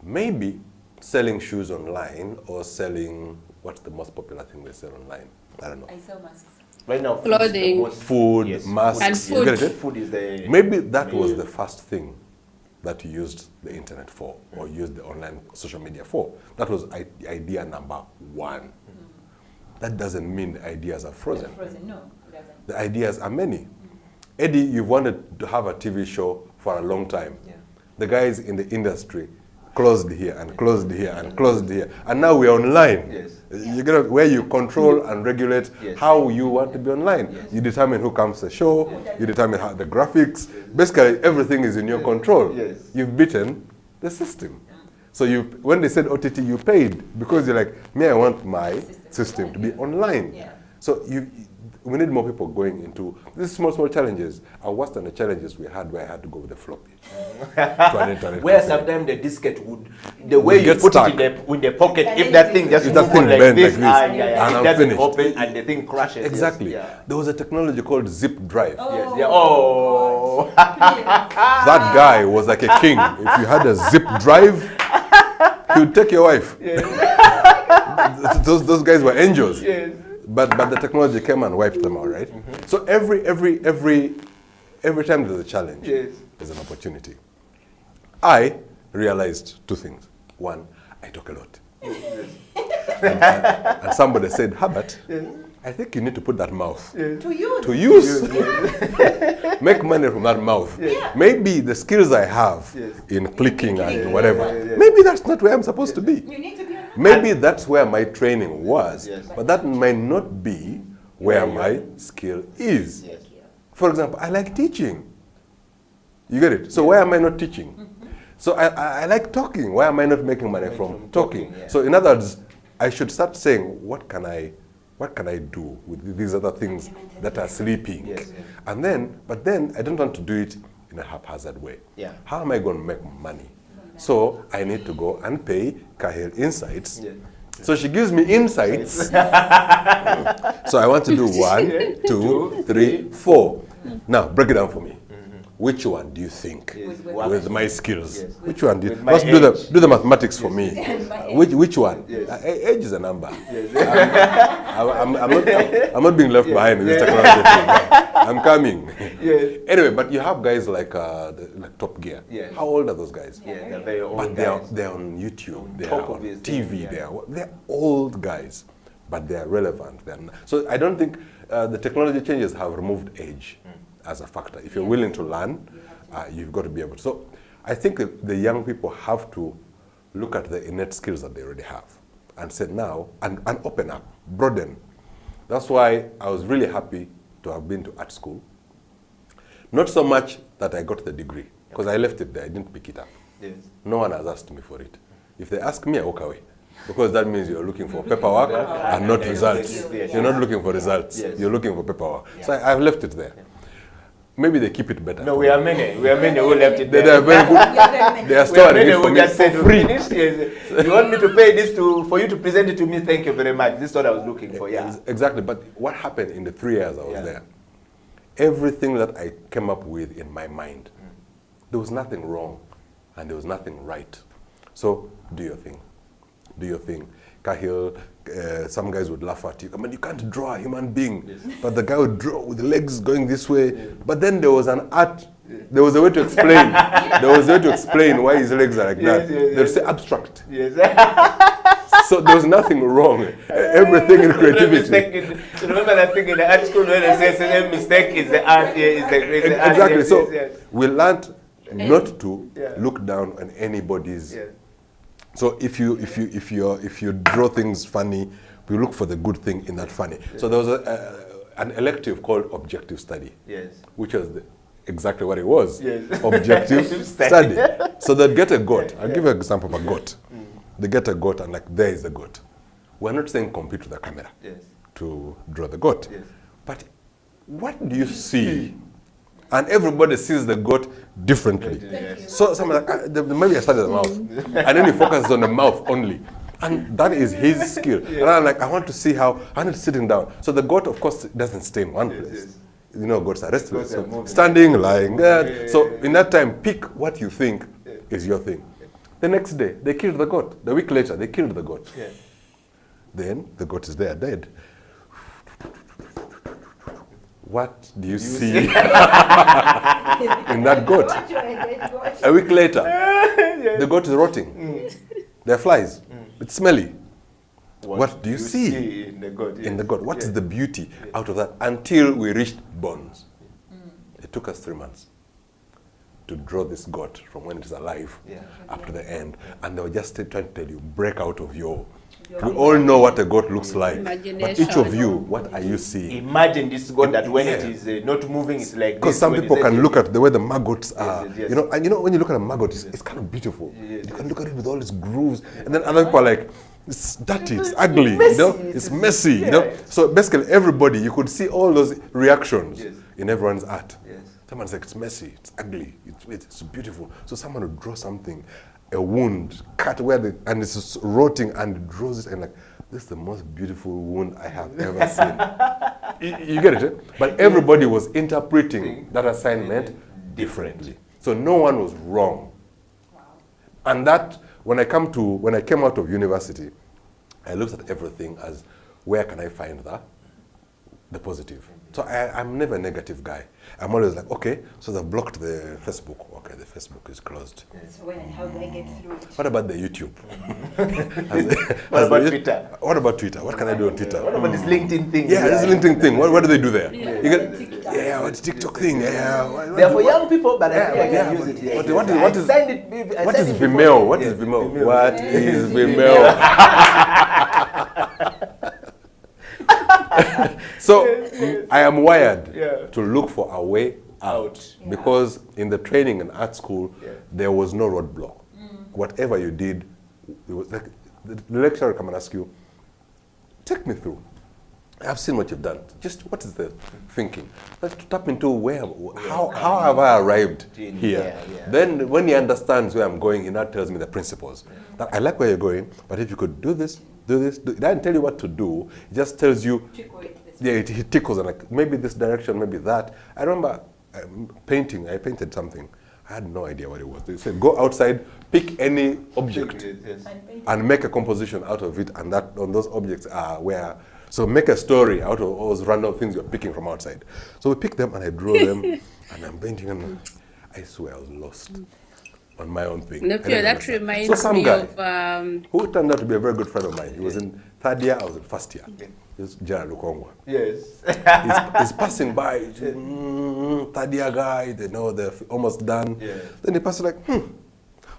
Maybe selling shoes online or selling, what's the most popular thing they sell online? I don't know. I sell masks. Right now, Clothing. Food, masks. And food. You get it? Food is the... Maybe that was the first thing that you used the internet for or used the online social media for. That was idea number one. That doesn't mean the ideas are frozen. No, it doesn't. The ideas are many. Eddie, you've wanted to have a TV show for a long time. The guys in the industry closed here and closed here and closed here. And now we're online. You get where you control and regulate how you want to be online. You determine who comes to the show, you determine how the graphics. Basically, everything is in your control. You've beaten the system. So when they said OTT, you paid because you're like, me, I want my system to be online. So we need more people going into these small challenges are worse than the challenges we had where I had to go with the floppy. To an internet where cafe. sometimes the diskette would, the way you get put stuck. it in the pocket, if that thing just If that moves thing on like bends this, like this, and it I'm doesn't finished. open and the thing crashes. Exactly. There was a technology called zip drive. Oh. That guy was like a king. If you had a zip drive, he would take your wife. Those guys were angels. But the technology came and wiped them out, right? So every time there's a challenge, there's an opportunity. I realized two things. One, I talk a lot. And somebody said, Herbert, I think you need to put that mouth to use. Make money from that mouth. Maybe the skills I have in clicking and whatever, maybe that's not where I'm supposed to be. You need to be on. Maybe that's where my training was, but that might not be where my skill is. For example, I like teaching. You get it? So why am I not teaching? So I like talking. Why am I not making money from talking? So in other words, I should start saying, what can I do with these other things that are sleeping? But then I don't want to do it in a haphazard way. How am I going to make money? So I need to go and pay Kahil Insights. So she gives me insights. So I want to do 1, 2, 3, 4. Now break it down for me. Which one do you think, with my skills, which one do you, let's do the mathematics for me. Which one? Age is a number. I'm not being left behind in this technology thing. I'm coming. Anyway, but you have guys like Top Gear. How old are those guys? They're very old. But they're on YouTube, they're on TV, they're old guys, but they're relevant. So I don't think the technology changes have removed age as a factor. If you're willing to learn, you've got to be able to. So I think the young people have to look at the innate skills that they already have and say now, and open up, broaden. That's why I was really happy to have been to art school. Not so much that I got the degree, because I left it there, I didn't pick it up. Yes. No one has asked me for it. If they ask me, I walk away. Because that means you're looking for paperwork and not results. Yes. You're not looking for results. Yes. You're looking for paperwork. So I've left it there. Maybe they keep it better. No, we are many who left it They there. are very good. They are We are storing many it for who me just said, for free. "Finish, yes. You want me to pay this for you to present it to me? Thank you very much. This is what I was looking for, yeah. Exactly. But what happened in the 3 years I was Yeah. there, everything that I came up with in my mind, there was nothing wrong and there was nothing right. So do your thing. Do your thing. Cahill, some guys would laugh at you. I mean, you can't draw a human being. Yes. But the guy would draw with the legs going this way. But then there was an art. There was a way to explain. There was a way to explain why his legs are like Yes, that. yes, They'd yes. say abstract. Yes. So there was nothing wrong. Everything in creativity. Remember that thing in the art school where they say the mistake is the art, is the art. Exactly. Yes, So yes, yes. we learned not to Yeah. look down on anybody's. Yes. So if you draw things funny, we look for the good thing in that funny. So there was an elective called objective study, Yes. which was exactly what it was. Yes. Objective Study. study. So they'd get a goat. I'll give you an example of a goat. They get a goat and like, there is the goat. We're not saying compete with the camera Yes. to draw the goat. Yes. But what do you see? And everybody sees the goat differently. Yes. So someone like, maybe I started the mouth. And then he focuses on the mouth only. And that is his skill. And I'm like, I want to see how, I'm not sitting down. So the goat, of course, doesn't stay in one place. yes. You know, goats are restless. Goats are So moving. standing, lying. Yeah, So yeah, in that time, pick what you think is your thing. The next day, they killed the goat. The week later, they killed the goat. Yeah. Then the goat is there, dead. What do you see in that goat? A week later, the goat is rotting. There are flies. It's smelly. What do you see in the goat? in the goat? What is the beauty out of that? Until we reached bones. It took us 3 months to draw this goat from when it is alive up to the end. And they were just trying to tell you, break out of your... We all know what a goat looks like. But each of you, what are you seeing? Imagine this goat that when it Yeah. is not moving, it's like Because this. some When people it's can like- look at the way the maggots are, yes, yes. you know, and you know when you look at a maggot, it's kind of beautiful. Yes, You can look at it with all its grooves, and then other people are like, it's dirty, it's ugly, you know, it's messy, you know. So basically, everybody, you could see all those reactions Yes. in everyone's art. Yes. Someone's like, it's messy, it's ugly, it's beautiful. So someone would draw something, a wound, cut where the, and it's just rotting, and draws it, and like, this is the most beautiful wound I have ever seen. You get it? Eh? But everybody was interpreting that assignment differently. So no one was wrong. And that, when I came out of university, I looked at everything as, where can I find the positive? So I'm never a negative guy. I'm always like, okay, so they've blocked the Facebook. Okay, the Facebook is closed. So how do I get through it? What about the YouTube? What about Twitter? What about Twitter? What can I do on Twitter? What about this LinkedIn thing? Yeah, this LinkedIn thing. What do they do there? You get, what's TikTok thing? They're for young people, but I think I can use it. Yeah. What is I signed it- I what signed is it before. Vimeo? What is Yes, Vimeo? What is Vimeo? So I am wired Yeah. to look for a way out because in the training and art school there was no roadblock. Whatever you did, it was like the lecturer will come and ask you, take me through. I've seen what you've done. Just what is the thinking? Let's tap into how have I arrived here? Yeah. Then when he understands where I'm going, he now tells me the principles. That I like where you're going, but if you could do this, he doesn't tell you what to do. He just tells you, he tickles and like, maybe this direction, maybe that. I remember painting, I painted something. I had no idea what it was. They said, go outside, pick any object Yes. and make a composition out of it, and that on those objects are where. So make a story out of all those random things you're picking from outside. So we pick them and I draw them, and I'm painting, and I swear I was lost on my own thing. No, I didn't that understand. reminds So some me guy of who turned out to be a very good friend of mine. He was in third year, I was in first year. He was Gerald Lukongwa. Yes. He's passing by, third year guy, they know they're almost done. Yeah. Then he passes like,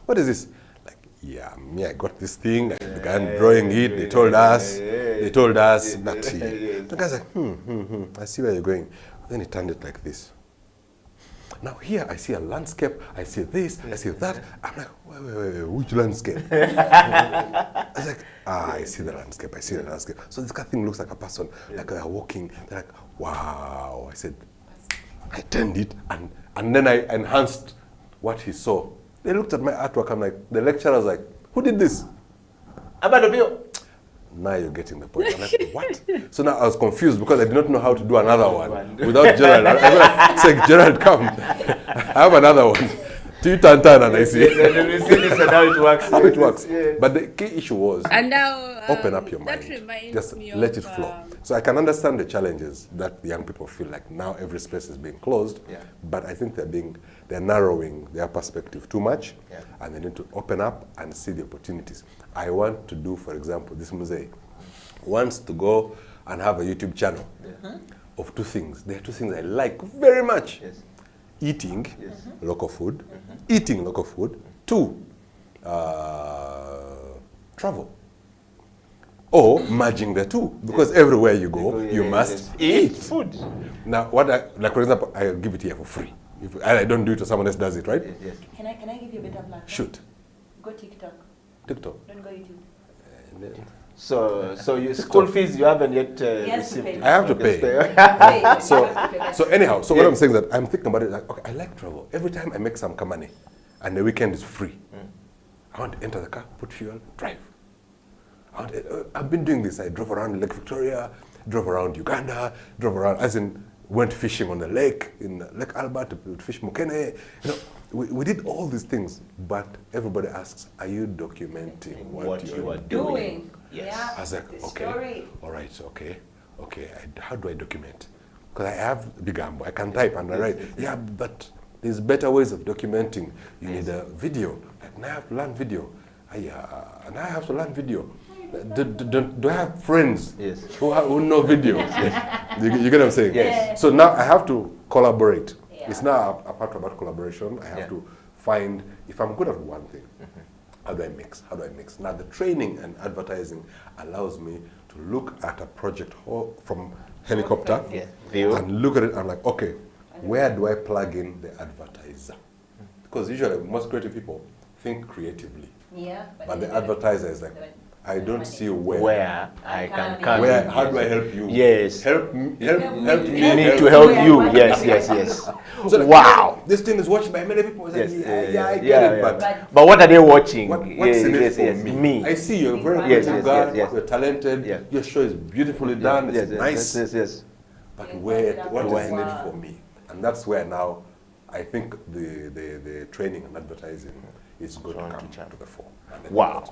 what is this? Like, yeah, me, I got this thing, I began drawing it, they told us that the guy's like, I see where you're going. Then he turned it like this. Now here I see a landscape, I see this, I see that. I'm like, wait, which landscape? I was like, I see the landscape, I see the landscape. So this kind of thing looks like a person, like they're walking. They're like, wow. I said, I turned it, and then I enhanced what he saw. They looked at my artwork. I'm like, the lecturer was like, who did this? Abato Pio. Now you're getting the point. I'm like, what? So now I was confused because I did not know how to do another one without Gerald. I said, Gerald, come. I have another one. You turn and I see. Then we see this and how it works. How it works. Yeah. But the key issue was And now, open up your that mind. reminds Just me let of, it flow. So I can understand the challenges that the young people feel like now every space is being closed. Yeah. But I think they're narrowing their perspective too much. Yeah. And they need to open up and see the opportunities. I want to do, for example, this mosaic wants to go and have a YouTube channel of two things. There are two things I like very much. Yes. Eating local food, eating local food. Two, travel. Or merging the two, because everywhere you go, you must eat food. Now, like for example, I give it here for free. If I don't do it, or someone else does it, right? Yes. Can I give you a better plan? Shoot. Go TikTok. TikTok. Don't go YouTube. So your school fees you haven't yet Yes, to received. pay. I have to pay. Wait, So anyhow, so what I'm saying is that I'm thinking about it like, okay, I like travel. Every time I make some money, and the weekend is free, I want to enter the car, put fuel, drive. I've been doing this. I drove around Lake Victoria, drove around Uganda, drove around, as in went fishing on the lake, in Lake Albert, to fish Mukene. You know, we did all these things, but everybody asks, are you documenting what you are doing? Yes. I was like, The okay, story. all right, okay, how do I document? Because I have Bigambo, I can type and I write. Yeah, but there's better ways of documenting. You need a video. Like, now I have to learn video. Now I have to learn video. Do I have friends who know video? You get what I'm saying? Yes. So now I have to collaborate. It's now a part about collaboration. I have to find, if I'm good at one thing, how do I mix? How do I mix? Now the training and advertising allows me to look at a project from helicopter and look at it and like, okay, where do I plug in the advertiser? Because usually most creative people think creatively. Yeah. But the advertiser is like, I don't see Where I can come. Where, how do I help you? Yes. Help me. We need to help you. Yes. So like, Wow. This thing is watched by many people. It's like, I get it, but But what are they watching? what's in it for me? Me. I see you're a very Yes, creative yes, guy. yes. You're talented. Yeah. Your show is beautifully done. It's nice. Yes. But what is in it for me? And that's where now I think the training and advertising is going to come to the fore. Wow.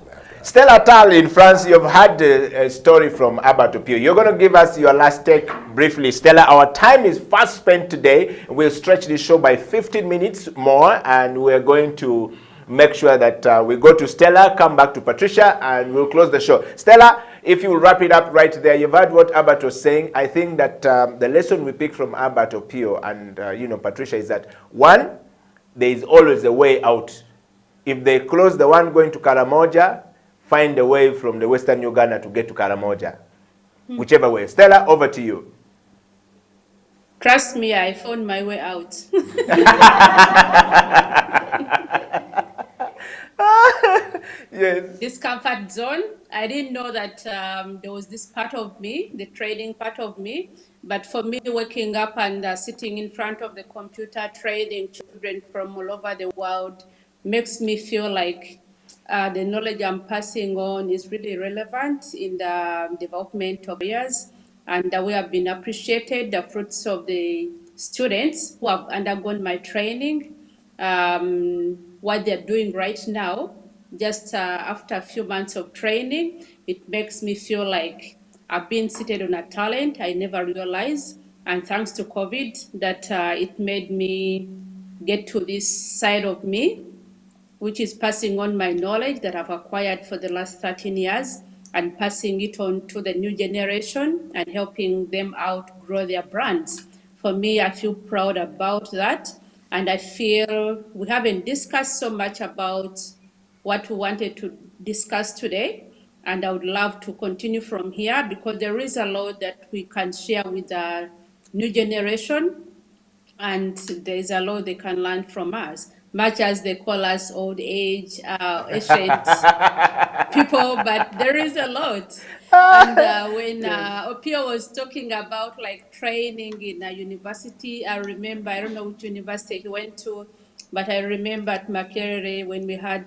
Stella Tal in France, you've had a story from Abato Pio. You're going to give us your last take briefly. Stella, our time is fast spent today. We'll stretch this show by 15 minutes more, and we're going to make sure that we go to Stella, come back to Patricia, and we'll close the show. Stella, if you wrap it up right there, you've heard what Abato was saying. I think that the lesson we pick from Abato Pio and Patricia is that, one, there is always a way out. If they close the one going to Karamoja, find a way from the Western Uganda to get to Karamoja. Whichever way. Stella, over to you. Trust me, I found my way out. Yes. This comfort zone, I didn't know that there was this part of me, the trading part of me. But for me, waking up and sitting in front of the computer, trading children from all over the world, makes me feel like the knowledge I'm passing on is really relevant in the development of areas. And we have been appreciated, the fruits of the students who have undergone my training, what they're doing right now. Just after a few months of training, it makes me feel like I've been seated on a talent I never realized. And thanks to COVID, that it made me get to this side of me, which is passing on my knowledge that I've acquired for the last 13 years and passing it on to the new generation and helping them out grow their brands. For me, I feel proud about that. And I feel we haven't discussed so much about what we wanted to discuss today. And I would love to continue from here because there is a lot that we can share with the new generation and there's a lot they can learn from us, much as they call us old age, ancient people, but there is a lot. And when Opio was talking about like training in a university, I remember, I don't know which university he went to, but I remember at Makerere when we had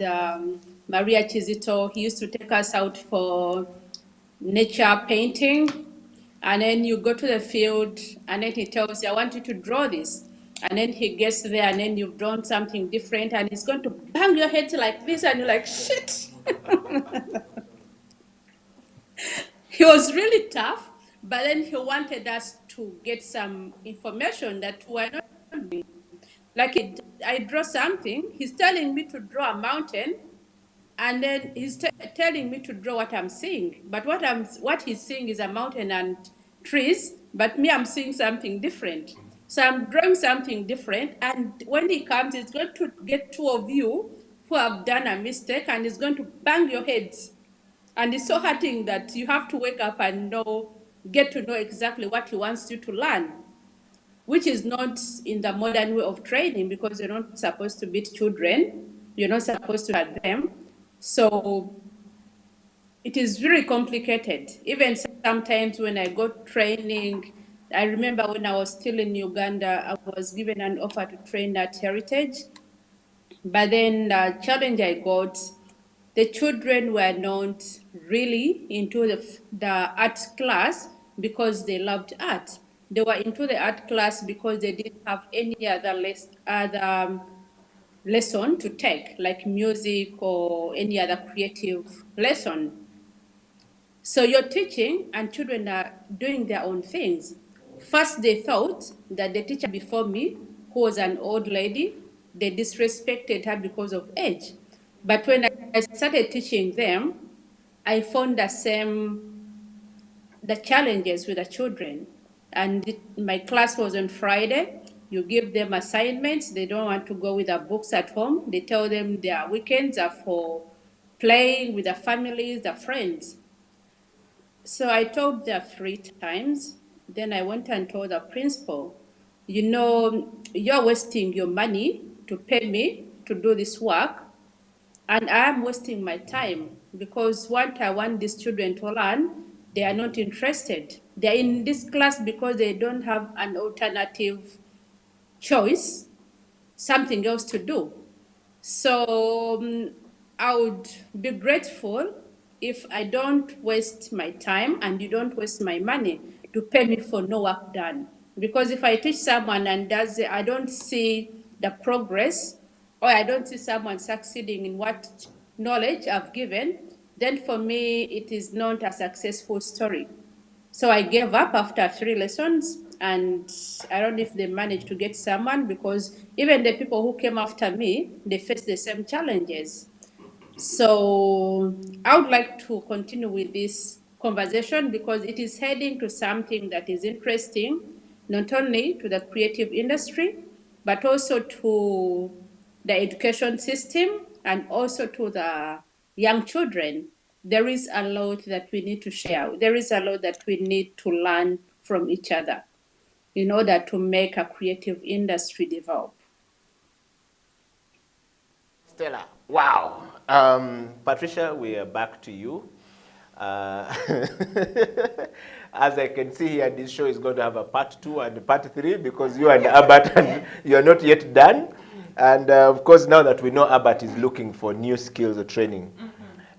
Maria Chizito, he used to take us out for nature painting. And then you go to the field and then he tells you, I want you to draw this. And then he gets there and then you've drawn something different and he's going to bang your head like this and you're like, shit. He was really tough, but then he wanted us to get some information that we're not doing. Like I draw something, he's telling me to draw a mountain, and then he's telling me to draw what I'm seeing. But what he's seeing is a mountain and trees, but me, I'm seeing something different. So I'm drawing something different, and when he comes, he's going to get two of you who have done a mistake, and he's going to bang your heads. And it's so hurting that you have to wake up and get to know exactly what he wants you to learn, which is not in the modern way of training, because you're not supposed to beat children. You're not supposed to hurt them. So it is very complicated. Even sometimes when I go training, I remember when I was still in Uganda, I was given an offer to train at Heritage. But then the challenge I got, the children were not really into the art class because they loved art. They were into the art class because they didn't have any other lesson to take, like music or any other creative lesson. So you're teaching and children are doing their own things. First, they thought that the teacher before me, who was an old lady, they disrespected her because of age. But when I started teaching them, I found the challenges with the children. And my class was on Friday. You give them assignments. They don't want to go with their books at home. They tell them their weekends are for playing with their families, their friends. So I told them 3 times. Then I went and told the principal, you're wasting your money to pay me to do this work. And I am wasting my time because what I want these children to learn, they are not interested. They're in this class because they don't have an alternative choice, something else to do. So I would be grateful if I don't waste my time and you don't waste my money to pay me for no work done. Because if I teach someone and I don't see the progress, or I don't see someone succeeding in what knowledge I've given, then for me, it is not a successful story. So I gave up after 3 lessons, and I don't know if they managed to get someone, because even the people who came after me, they faced the same challenges. So I would like to continue with this conversation because it is heading to something that is interesting, not only to the creative industry, but also to the education system and also to the young children. There is a lot that we need to share. There is a lot that we need to learn from each other in order to make a creative industry develop. Stella, wow. Patricia, we are back to you. As I can see here, this show is going to have a part 2 and a part 3 because you and Albert, you are not yet done. And of course, now that we know Albert is looking for new skills or training,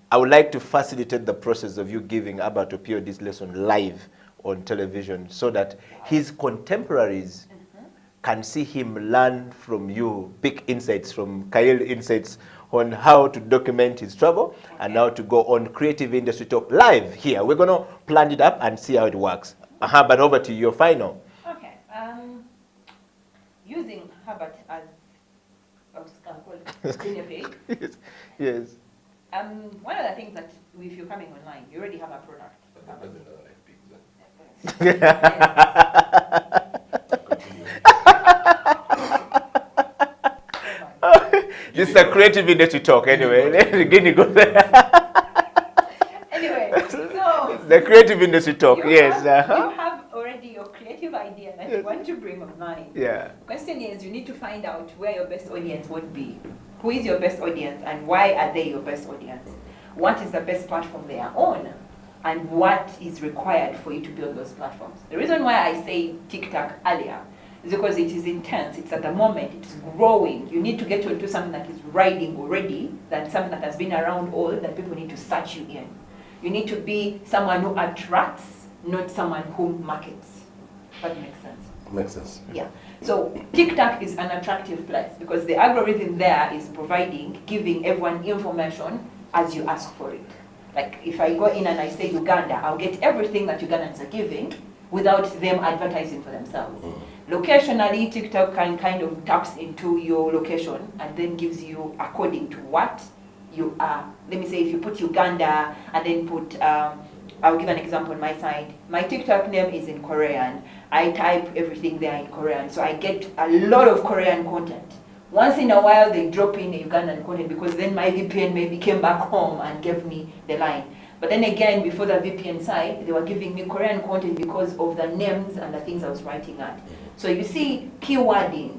I would like to facilitate the process of you giving Albert Opio this lesson live on television so that his contemporaries can see him learn from you, pick insights from Kyle insights on how to document his travel and how to go on Creative Industry Talk live here. We're going to plan it up and see how it works. But over to your final. Okay. Using Herbert as guinea pig. Yes. One of the things that if you're coming online, you already have a product. This is a Creative Industry Talk anyway. Guinea goes there. Anyway, so the Creative Industry Talk, yes. You have already your creative idea that you want to bring on online. Yeah. Question is, you need to find out where your best audience would be. Who is your best audience and why are they your best audience? What is the best platform they are on? And what is required for you to build those platforms? The reason why I say TikTok earlier is because it is intense. It's at the moment, it's growing. You need to get into something that is riding already, that's something that has been around all, that people need to search you in. You need to be someone who attracts, not someone who markets. That makes sense. Makes sense. Yeah. So TikTok is an attractive place because the algorithm there is giving everyone information as you ask for it. Like if I go in and I say Uganda, I'll get everything that Ugandans are giving without them advertising for themselves. Locationally, TikTok can kind of taps into your location and then gives you according to what you are. Let me say if you put Uganda and then put, I'll give an example on my side. My TikTok name is in Korean. I type everything there in Korean. So I get a lot of Korean content. Once in a while, they drop in a Ugandan content because then my VPN maybe came back home and gave me the line. But then again, before the VPN side, they were giving me Korean content because of the names and the things I was writing at. So you see keywording